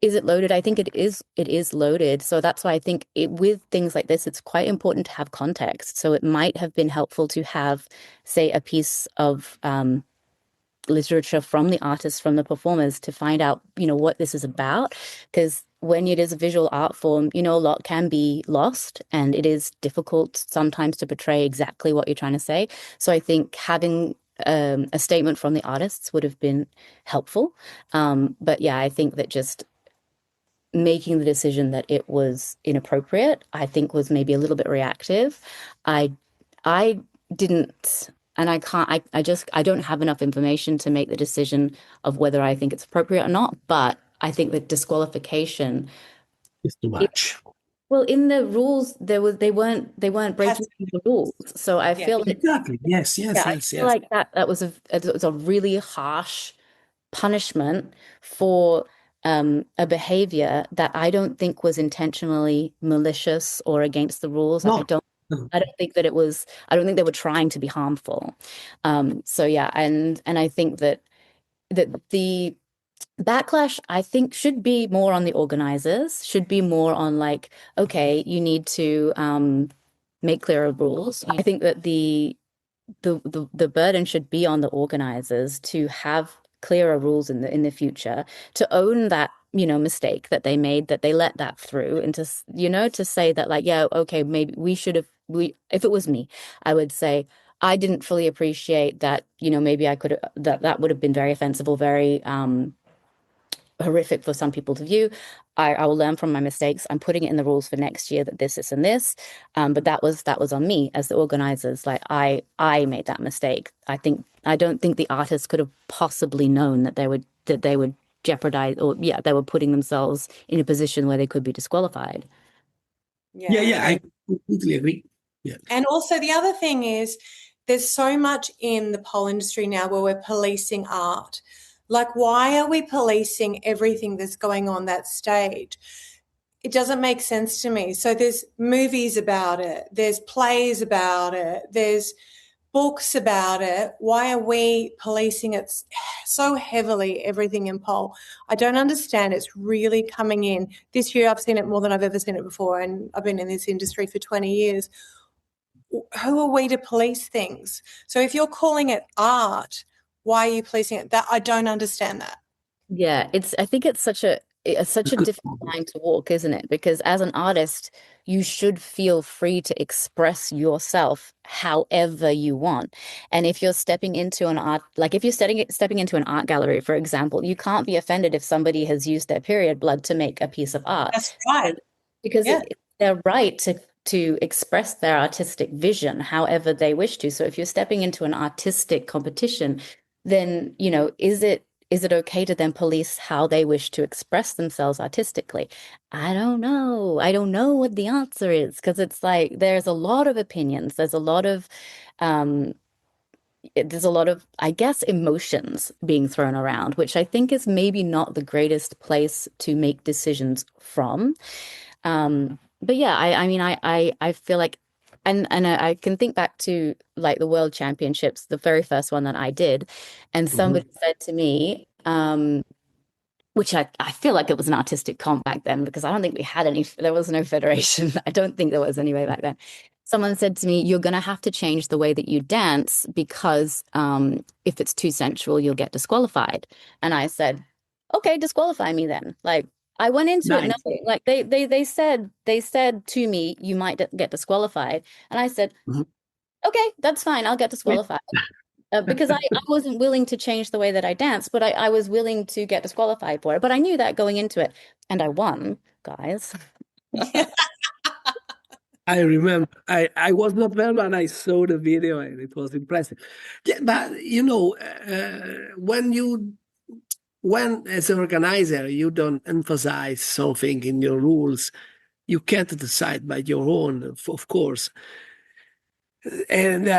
Is it loaded? I think it is loaded. So that's why I think with things like this, it's quite important to have context. So it might have been helpful to have, say, a piece of literature from the artists, from the performers, to find out, what this is about. Because when it is a visual art form, a lot can be lost, and it is difficult sometimes to portray exactly what you're trying to say. So I think having a statement from the artists would have been helpful. But yeah, I think that just making the decision that it was inappropriate, I think, was maybe a little bit reactive. I didn't, and I can't, I don't have enough information to make the decision of whether I think it's appropriate or not. But I think that disqualification, It's too much. well, in the rules, they weren't breaking the rules. So I feel like, Exactly. Yes, yeah, yes, I yes, feel yes. like it was a really harsh punishment for a behavior that I don't think was intentionally malicious or against the rules. Like, I No. don't No. I don't think that I don't think they were trying to be harmful. So yeah, and I think that the backlash, I think, should be more on the organizers, should be more on like, okay, you need to make clearer rules. I think that the burden should be on the organizers to have clearer rules in the future, to own that, mistake that they made, that they let that through, and to, to say that like, yeah, okay, maybe we should have, if it was me, I would say I didn't fully appreciate that, maybe I could have, that would have been very offensive or very horrific for some people to view. I will learn from my mistakes. I'm putting it in the rules for next year that this, and this. But that was on me as the organizers. Like I made that mistake. I don't think the artists could have possibly known that they would jeopardize, or yeah, they were putting themselves in a position where they could be disqualified. Yeah, I completely agree. Yeah. And also the other thing is there's so much in the pole industry now where we're policing art. Like, why are we policing everything that's going on that stage? It doesn't make sense to me. So there's movies about it, there's plays about it, there's books about it. Why are we policing it so heavily, everything in pole? I don't understand. It's really coming in. This year I've seen it more than I've ever seen it before, and I've been in this industry for 20 years. Who are we to police things? So if you're calling it art, why are you policing it? That I don't understand that. Yeah, I think it's such a difficult line to walk, isn't it? Because as an artist, you should feel free to express yourself however you want. And if you're stepping into an art, like if you're stepping into an art gallery, for example, you can't be offended if somebody has used their period blood to make a piece of art. That's right. Because they're right to express their artistic vision however they wish to. So if you're stepping into an artistic competition, then, is it okay to then police how they wish to express themselves artistically? I don't know. I don't know what the answer is, because it's like there's a lot of opinions. There's a lot of I guess, emotions being thrown around, which I think is maybe not the greatest place to make decisions from. But yeah, I mean, I feel like, and I can think back to like the World Championships, the very first one that I did, and somebody said to me, which I feel like it was an artistic comp back then, because I don't think we had any, there was no federation. I don't think there was anyway back then. Someone said to me, you're going to have to change the way that you dance, because if it's too sensual, you'll get disqualified. And I said, okay, disqualify me then. Like, I went into it knowing, like they said to me, you might get disqualified. And I said, okay, that's fine. I'll get disqualified. Because I wasn't willing to change the way that I danced, but I was willing to get disqualified for it. But I knew that going into it, and I won, guys. I remember I was not there, but I saw the video and it was impressive. Yeah, but when as an organizer you don't emphasize something in your rules, you can't decide by your own, of course. And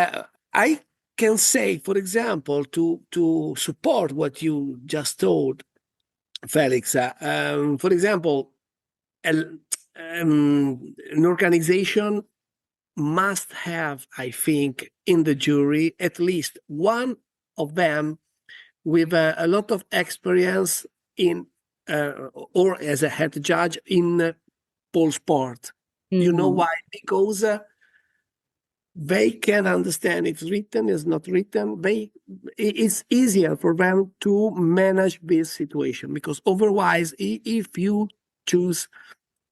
I can say, for example, to support what you just told, Felix. For example, an organization must have, I think, in the jury at least one of them with a lot of experience in or as a head judge in pole sport. You know why? Because they can understand if written is not written. It's easier for them to manage this situation, because otherwise, if you choose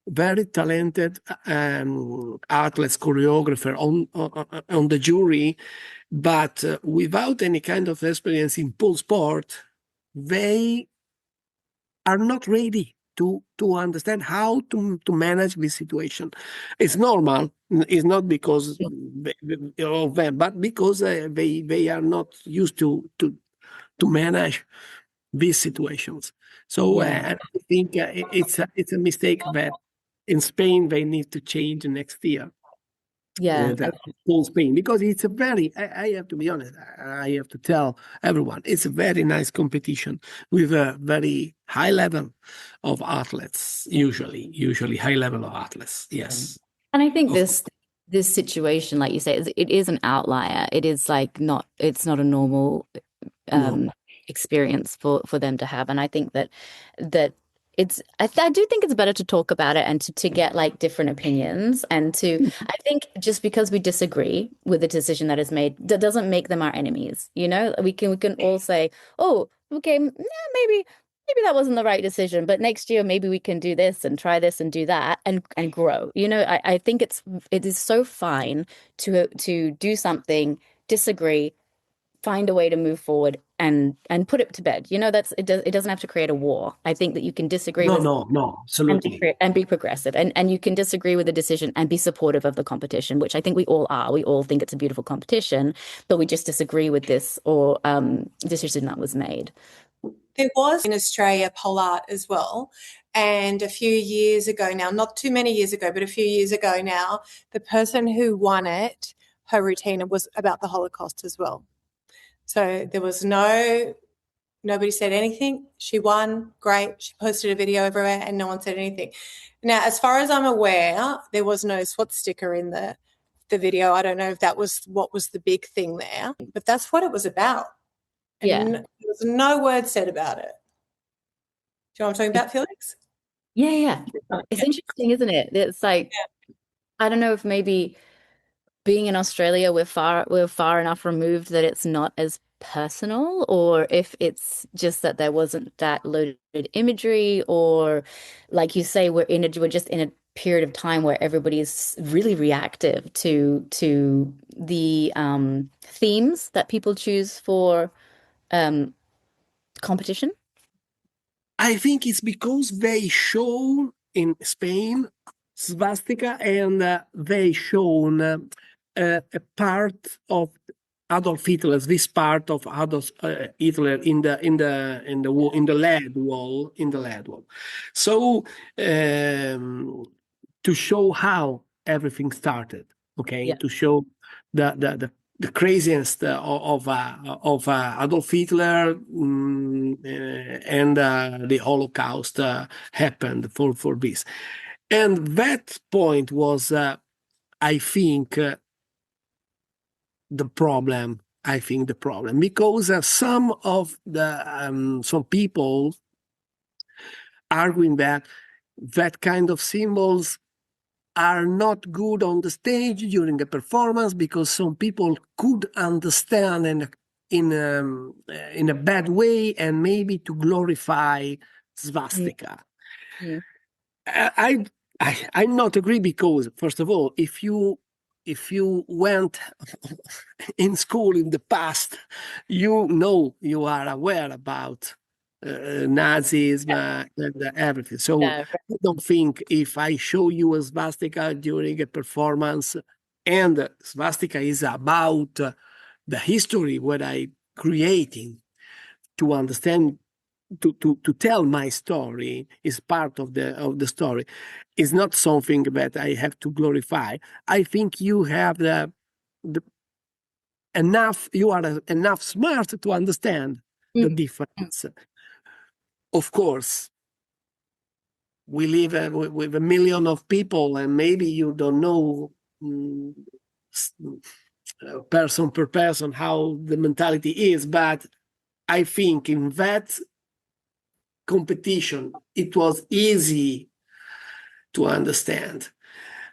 very talented athletes, choreographer on the jury, but without any kind of experience in pole sport, they are not ready to understand how to manage this situation. It's normal. It's not because of them, but because they are not used to manage these situations. So I think it's a mistake that in Spain they need to change next year. That whole Spain, because it's a very, I have to be honest, I have to tell everyone, it's a very nice competition with a very high level of athletes, usually high level of athletes. Yes. And I think this situation, like you say, it is an outlier. It is like it's not a normal experience for them to have. And I think that I do think it's better to talk about it and to get like different opinions and I think just because we disagree with the decision that is made, that doesn't make them our enemies. You know, we can all say, oh, okay, maybe that wasn't the right decision, but next year maybe we can do this and try this and do that and grow. You know, I think it is so fine to do something, disagree, find a way to move forward and put it to bed. You know, it doesn't have to create a war. I think that you can disagree with No, absolutely. and be progressive and you can disagree with the decision and be supportive of the competition, which I think we all are. We all think it's a beautiful competition, but we just disagree with this or decision that was made. There was in Australia pole art as well. And a few years ago now, not too many years ago, but a few years ago now, the person who won it, her routine was about the Holocaust as well. So there was nobody said anything. She won, great. She posted a video everywhere and no one said anything. Now, as far as I'm aware, there was no SWAT sticker in the video. I don't know if that was what was the big thing there, but that's what it was about. And there was no word said about it. Do you know what I'm talking about, Felix? Yeah. It's interesting, isn't it? It's like, I don't know if maybe being in Australia, we're far enough removed that it's not as personal, or if it's just that there wasn't that loaded imagery, or like you say, we're just in a period of time where everybody is really reactive to the themes that people choose for competition. I think it's because they show in Spain swastika and they shown a part of Adolf Hitler, this part of Adolf Hitler in the lead wall, So to show how everything started, okay, to show the craziest of Adolf Hitler and the Holocaust happened for this. And that point was, I think, the problem. Because some people arguing that kind of symbols are not good on the stage during a performance because some people could understand in a bad way and maybe to glorify swastika. I not agree because, first of all, if you went in school in the past, you are aware about Nazism and everything. So I don't think if I show you a swastika during a performance, and swastika is about the history what I creating to understand, to tell my story is part of the story. It's not something that I have to glorify. I think you have you are enough smart to understand the difference. Of course, we live with 1 million of people, and maybe you don't know person per person how the mentality is, but I think in that competition, it was easy to understand.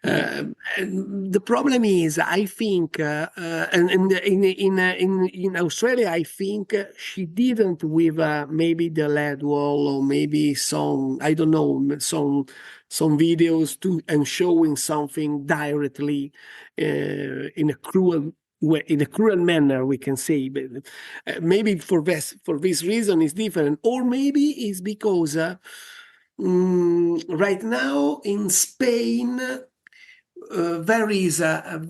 The problem is, I think, and in Australia, I think she didn't with maybe the lead wall or maybe some, I don't know, some videos and showing something directly in a cruel way, in a cruel manner, we can say. But maybe for this reason is different, or maybe it's because right now in Spain. There is a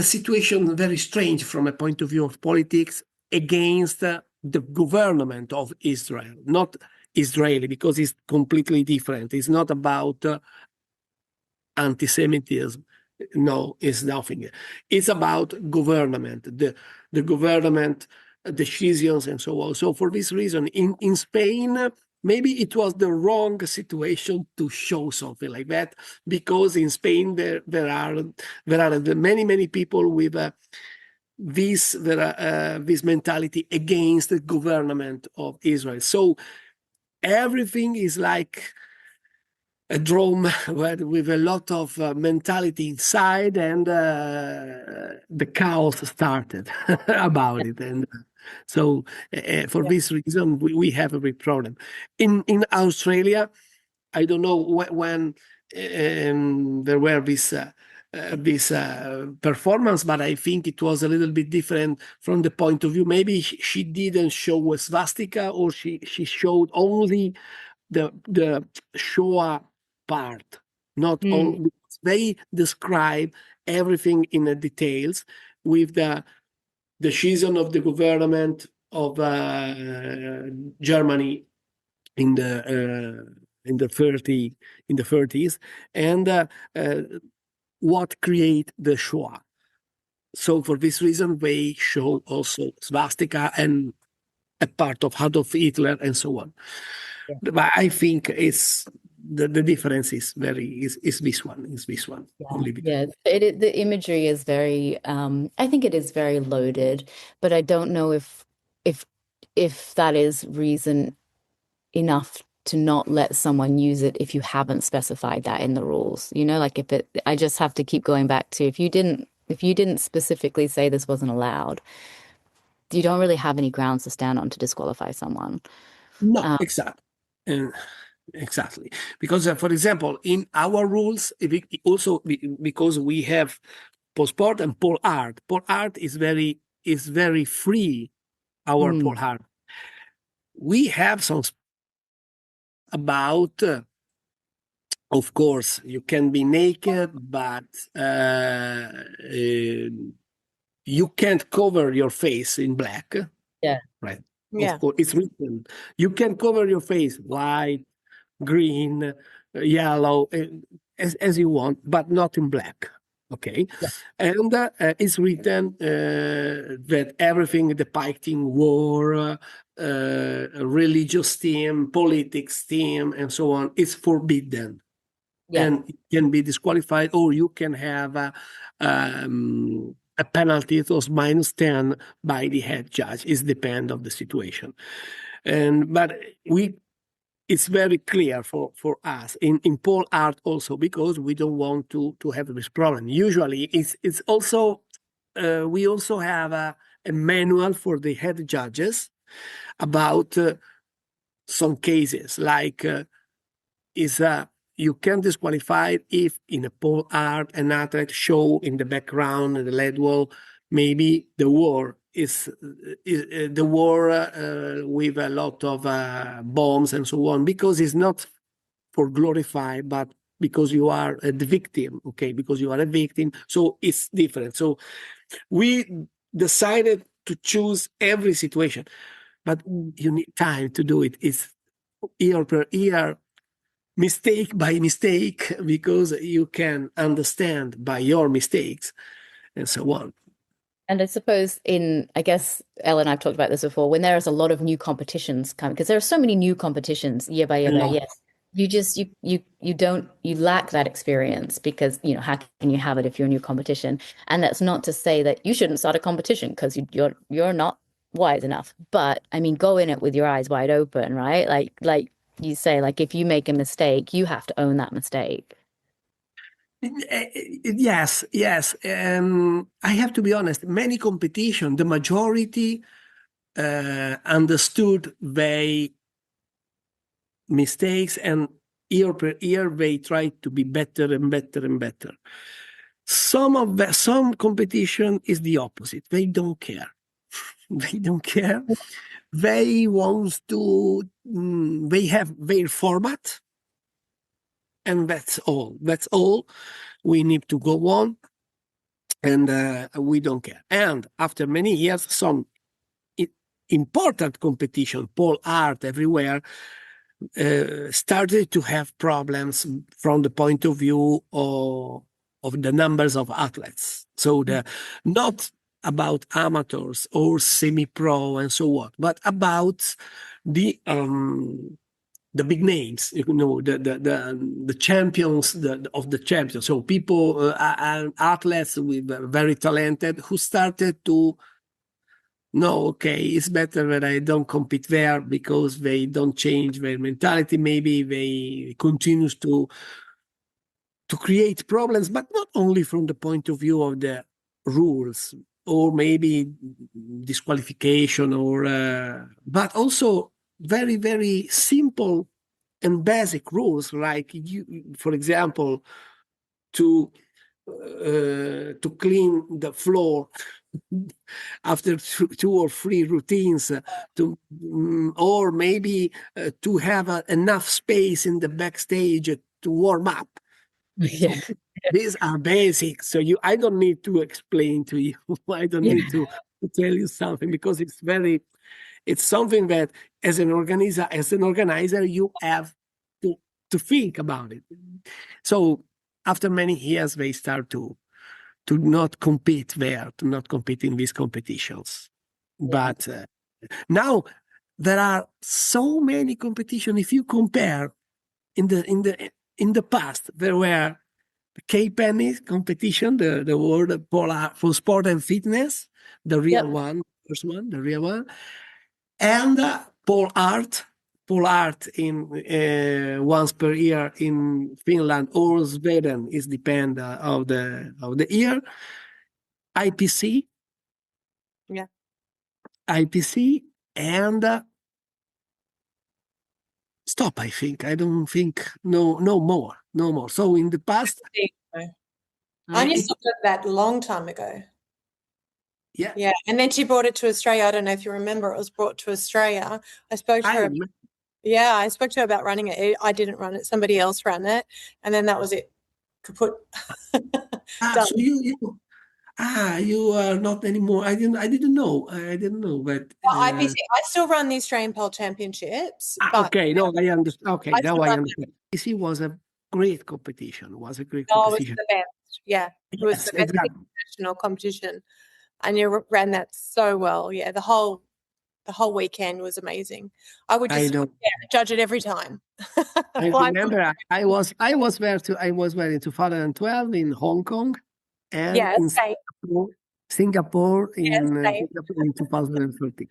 situation very strange from a point of view of politics against the government of Israel, not Israeli, because it's completely different. It's not about anti-Semitism. No, it's nothing. It's about government, the government decisions and so on. So for this reason, in Spain, maybe it was the wrong situation to show something like that, because in Spain there are many people with this mentality against the government of Israel. So everything is like a drum with a lot of mentality inside, and the chaos started about it. And so for this reason, we have a big problem. In Australia, I don't know when there were this performance, but I think it was a little bit different from the point of view. Maybe she didn't show a swastika, or she showed only the Shoah part, not only. They describe everything in the details with the decision of the government of Germany in the 30s, and what create the Shoah. So for this reason, they show also swastika and a part of Adolf Hitler and so on. Yeah. But I think it's the difference is this one. Yeah, only the imagery is very. I think it is very loaded, but I don't know if that is reason enough to not let someone use it if you haven't specified that in the rules. You know, like I just have to keep going back to if you didn't specifically say this wasn't allowed, you don't really have any grounds to stand on to disqualify someone. No, exactly. Exactly. Because, for example, in our rules, also because we have post-sport and pole art. Pole art is very free, our pole art. We have some about, of course, you can be naked, but you can't cover your face in black. Yeah. Right. Yeah. Of course, it's written. You can cover your face white, green, yellow, as you want, but not in black. Okay. Yeah. And it's written that everything depicting war, religious theme, politics theme, and so on is forbidden. Yeah. And it can be disqualified, or you can have a penalty of -10 by the head judge. It depends on the situation. But it's very clear for us in pole art also, because we don't want to have this problem. Usually it's also we also have a manual for the head judges about some cases, like you can disqualify if in a pole art an athlete show in the background, in the lead wall, maybe the war is the war with a lot of bombs and so on, because it's not for glorify, but because you are the victim, okay, because you are a victim, so it's different. So we decided to choose every situation, but you need time to do it. It's year per year, mistake by mistake, because you can understand by your mistakes and so on. And I suppose I guess Ella and I've talked about this before, when there is a lot of new competitions coming, because there are so many new competitions year by year by year, you lack that experience, because, you know, how can you have it if you're a new competition? And that's not to say that you shouldn't start a competition because you're not wise enough. But I mean, go in it with your eyes wide open, right? Like you say, like if you make a mistake, you have to own that mistake. Yes. I have to be honest, many competition, the majority understood their mistakes, and year per year they try to be better and better and better. Some competition is the opposite. They don't care. They don't care. They want to, they have their format, and that's all. That's all. We need to go on, and we don't care. And after many years, some important competition, pole art everywhere, started to have problems from the point of view of the numbers of athletes. So not about amateurs or semi-pro and so on, but about the the big names, the champions of the champions. So people, athletes with very talented who started to know, okay, it's better that I don't compete there because they don't change their mentality. Maybe they continues to create problems, but not only from the point of view of the rules or maybe disqualification but also very, very simple and basic rules, like for example, to clean the floor after two or three routines, or maybe to have enough space in the backstage to warm up. So Yeah. these are basic. So I don't need to explain to you. I don't need to tell you something, because it's something that as an organizer, you have to think about it. So after many years, they start to not compete there, to not compete in these competitions. But now there are so many competitions. If you compare in the past, there were the K-Penny competition, the World Polar for Sport and Fitness, the real one, first one, the real one, and pole art in once per year in Finland or Sweden, is depend of the year. IPC, IPC, and stop. I think I don't think no more. So in the past, Anya started that a long time ago. yeah, Yeah, and then she brought it to Australia. I don't know if you remember, it was brought to Australia. I spoke to her. Yeah, I spoke to her about running it. I didn't run it. Somebody else ran it. And then that was it. Kaput. So you are not anymore. I didn't know. But IPC, I still run the Australian Pole Championships. But okay, no, I understand. Okay, now I run understand. IPC was a great competition. it was the best. Yeah, it was the best international competition. And you ran that so well. Yeah, the whole weekend was amazing. I would just judge it every time. I remember I was there too. I was there in 2012 in Hong Kong, and in Singapore in 2013.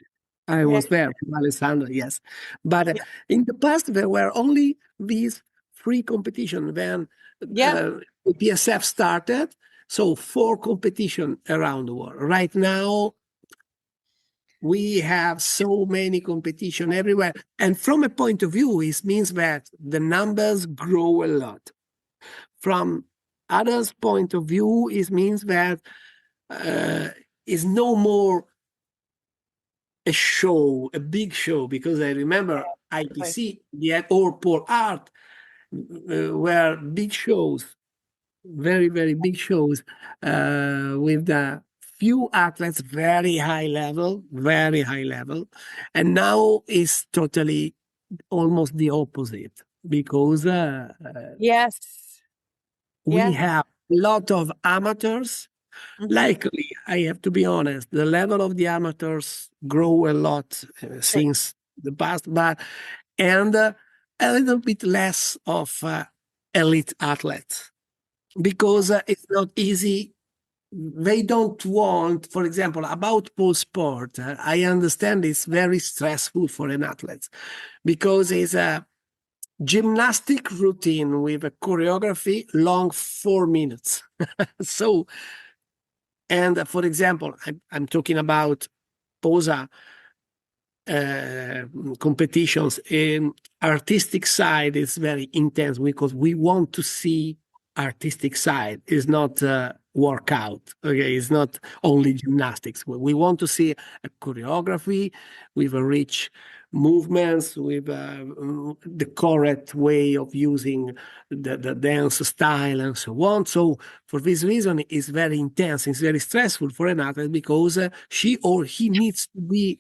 I was there with Alessandra, yes. But in the past, there were only these three competitions. Then the PSF started, so 4 competitions around the world. Right now, we have so many competition everywhere. And from a point of view, it means that the numbers grow a lot. From others' point of view, it means that it's no more a big show, because I remember IPC, or pole art were big shows, very, very big shows, with the few athletes, very high level. And now it's totally almost the opposite, because we have a lot of amateurs. Likely, I have to be honest, the level of the amateurs grow a lot since the past, and a little bit less of elite athletes, because it's not easy. They don't want, for example, about pole sport, I understand it's very stressful for an athlete, because it's a gymnastic routine with a choreography long 4 minutes. So, and for example, I'm talking about POSA competitions. In artistic side is very intense, because we want to see artistic side. It's not workout. Okay, it's not only gymnastics. We want to see a choreography with a rich movements, with the correct way of using the dance style and so on. So for this reason, it's very intense. It's very stressful for an athlete, because she or he needs to be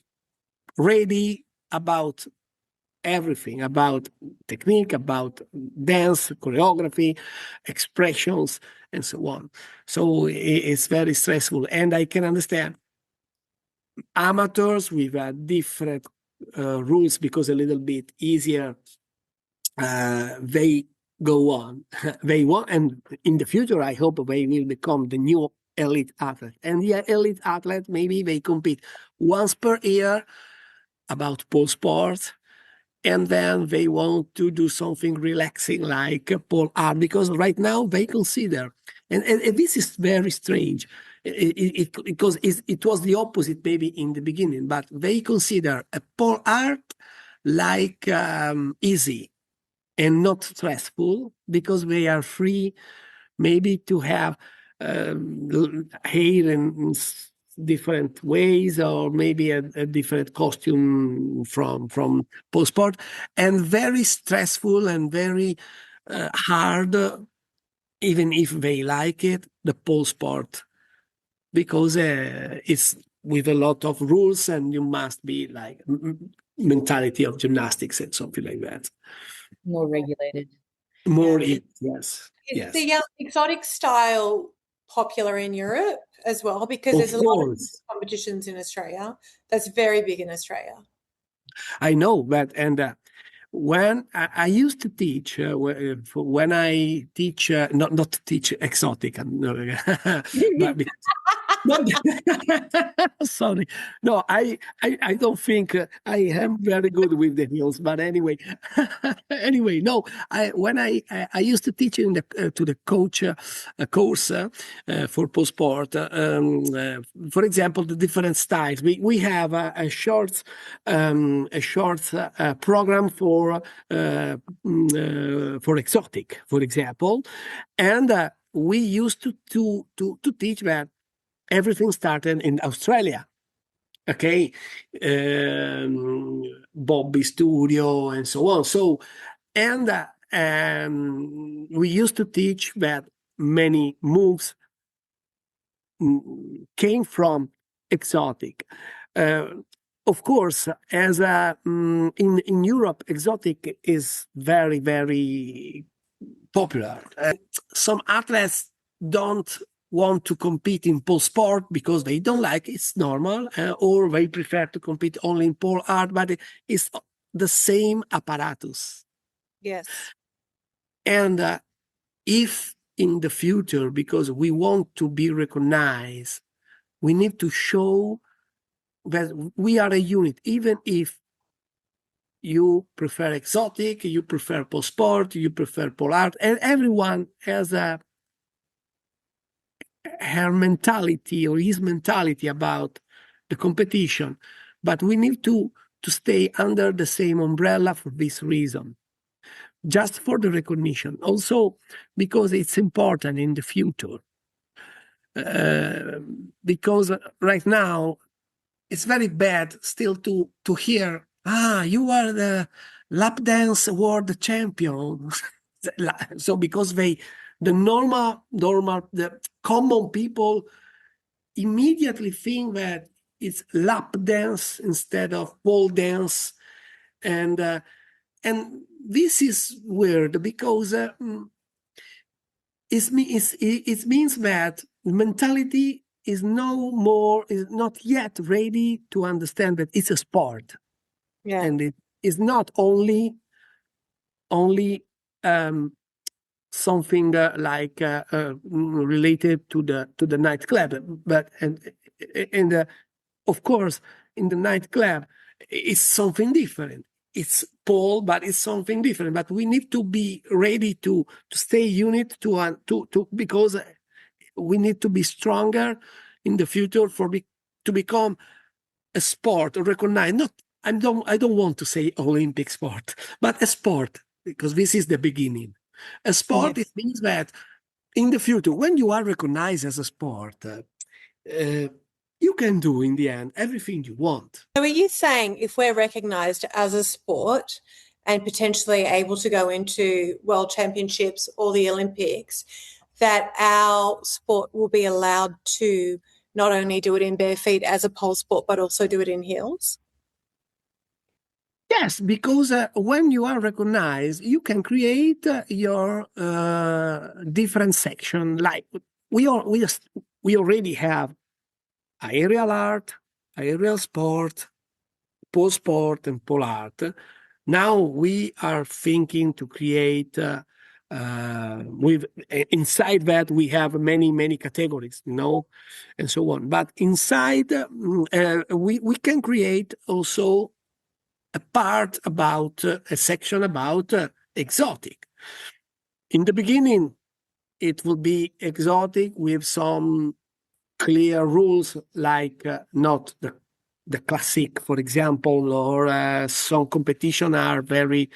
ready about everything, about technique, about dance, choreography, expressions, and so on. So it's very stressful. And I can understand amateurs with different rules, because a little bit easier they go on. They want, and in the future, I hope they will become the new elite athlete. And the elite athlete, maybe they compete once per year about pole sports, and then they want to do something relaxing like pole art, because right now they consider, and this is very strange, because it was the opposite maybe in the beginning, but they consider a pole art like easy and not stressful, because they are free maybe to have hair in different ways, or maybe a different costume from pole sport, and very stressful and very hard, even if they like it, the pole sport, because it's with a lot of rules, and you must be like mentality of gymnastics and something like that. More regulated. More, Yeah. yes. Is Yes. the exotic style popular in Europe as well? Because there's a lot of competitions in Australia. That's very big in Australia. I know, but when I used to teach, when I teach, not teach exotic, but no, sorry. No, I don't think I am very good with the heels. But anyway, anyway, no. When I used to teach in the to the coach a course for pole sport. For example, the different styles. We have a short program for exotic, for example, and we used to teach that. Everything started in Australia, okay? Bobby Studio and so on. So, and we used to teach that many moves came from exotic. Of course, as in Europe, exotic is very, very popular. Some athletes don't want to compete in pole sport because they don't like it's normal, or they prefer to compete only in pole art, but it's the same apparatus. Yes. And if in the future, because we want to be recognized, we need to show that we are a unit, even if you prefer exotic, you prefer pole sport, you prefer pole art, and everyone has her mentality or his mentality about the competition, but we need to stay under the same umbrella for this reason, just for the recognition, also because it's important in the future, because right now it's very bad still to hear, you are the lap dance world champion. So because the common people immediately think that it's lap dance instead of pole dance, and this is weird, because it means that mentality is not yet ready to understand that it's a sport, and it is not only something like related to the nightclub, but and of course in the nightclub it's something different. It's pole, but it's something different. But we need to be ready to stay unit to because we need to be stronger in the future to become a sport recognized. I don't want to say Olympic sport, but a sport, because this is the beginning. A sport, it means that in the future, when you are recognized as a sport, you can do in the end everything you want. So are you saying if we're recognized as a sport and potentially able to go into world championships or the Olympics, that our sport will be allowed to not only do it in bare feet as a pole sport, but also do it in heels? Yes, because when you are recognized, you can create your different section. Like we already have aerial art, aerial sport, pole sport, and pole art. Now we are thinking to create with inside that we have many categories, and so on. But inside we can create also a part about a section about exotic. In the beginning, it will be exotic with some clear rules, like not the classic, for example, or some competition are very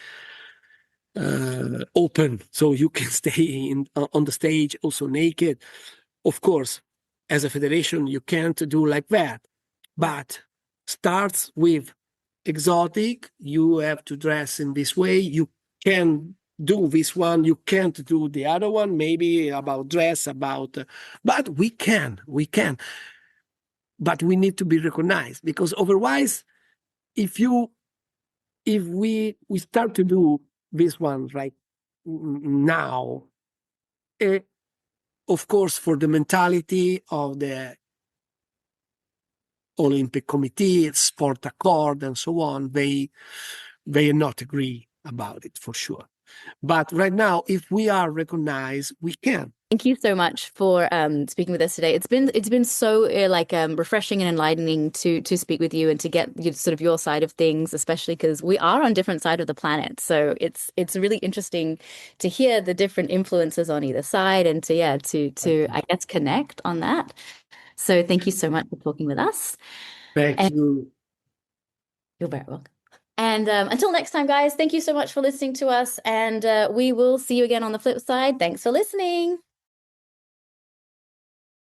open, so you can stay on the stage also naked. Of course, as a federation, you can't do like that, but starts with exotic. You have to dress in this way. You can do this one. You can't do the other one. Maybe about dress, but we can. But we need to be recognized, because otherwise, if we start to do this one right now, of course, for the mentality of the Olympic Committee, Sport Accord, and so on, they not agree about it for sure. But right now, if we are recognized, we can. Thank you so much for speaking with us today. It's been so refreshing and enlightening to speak with you and to get sort of your side of things, especially because we are on different sides of the planet. So it's really interesting to hear the different influences on either side, and to I guess connect on that. So thank you so much for talking with us. Thank you. You're very welcome. And until next time, guys, thank you so much for listening to us, and we will see you again on the flip side. Thanks for listening.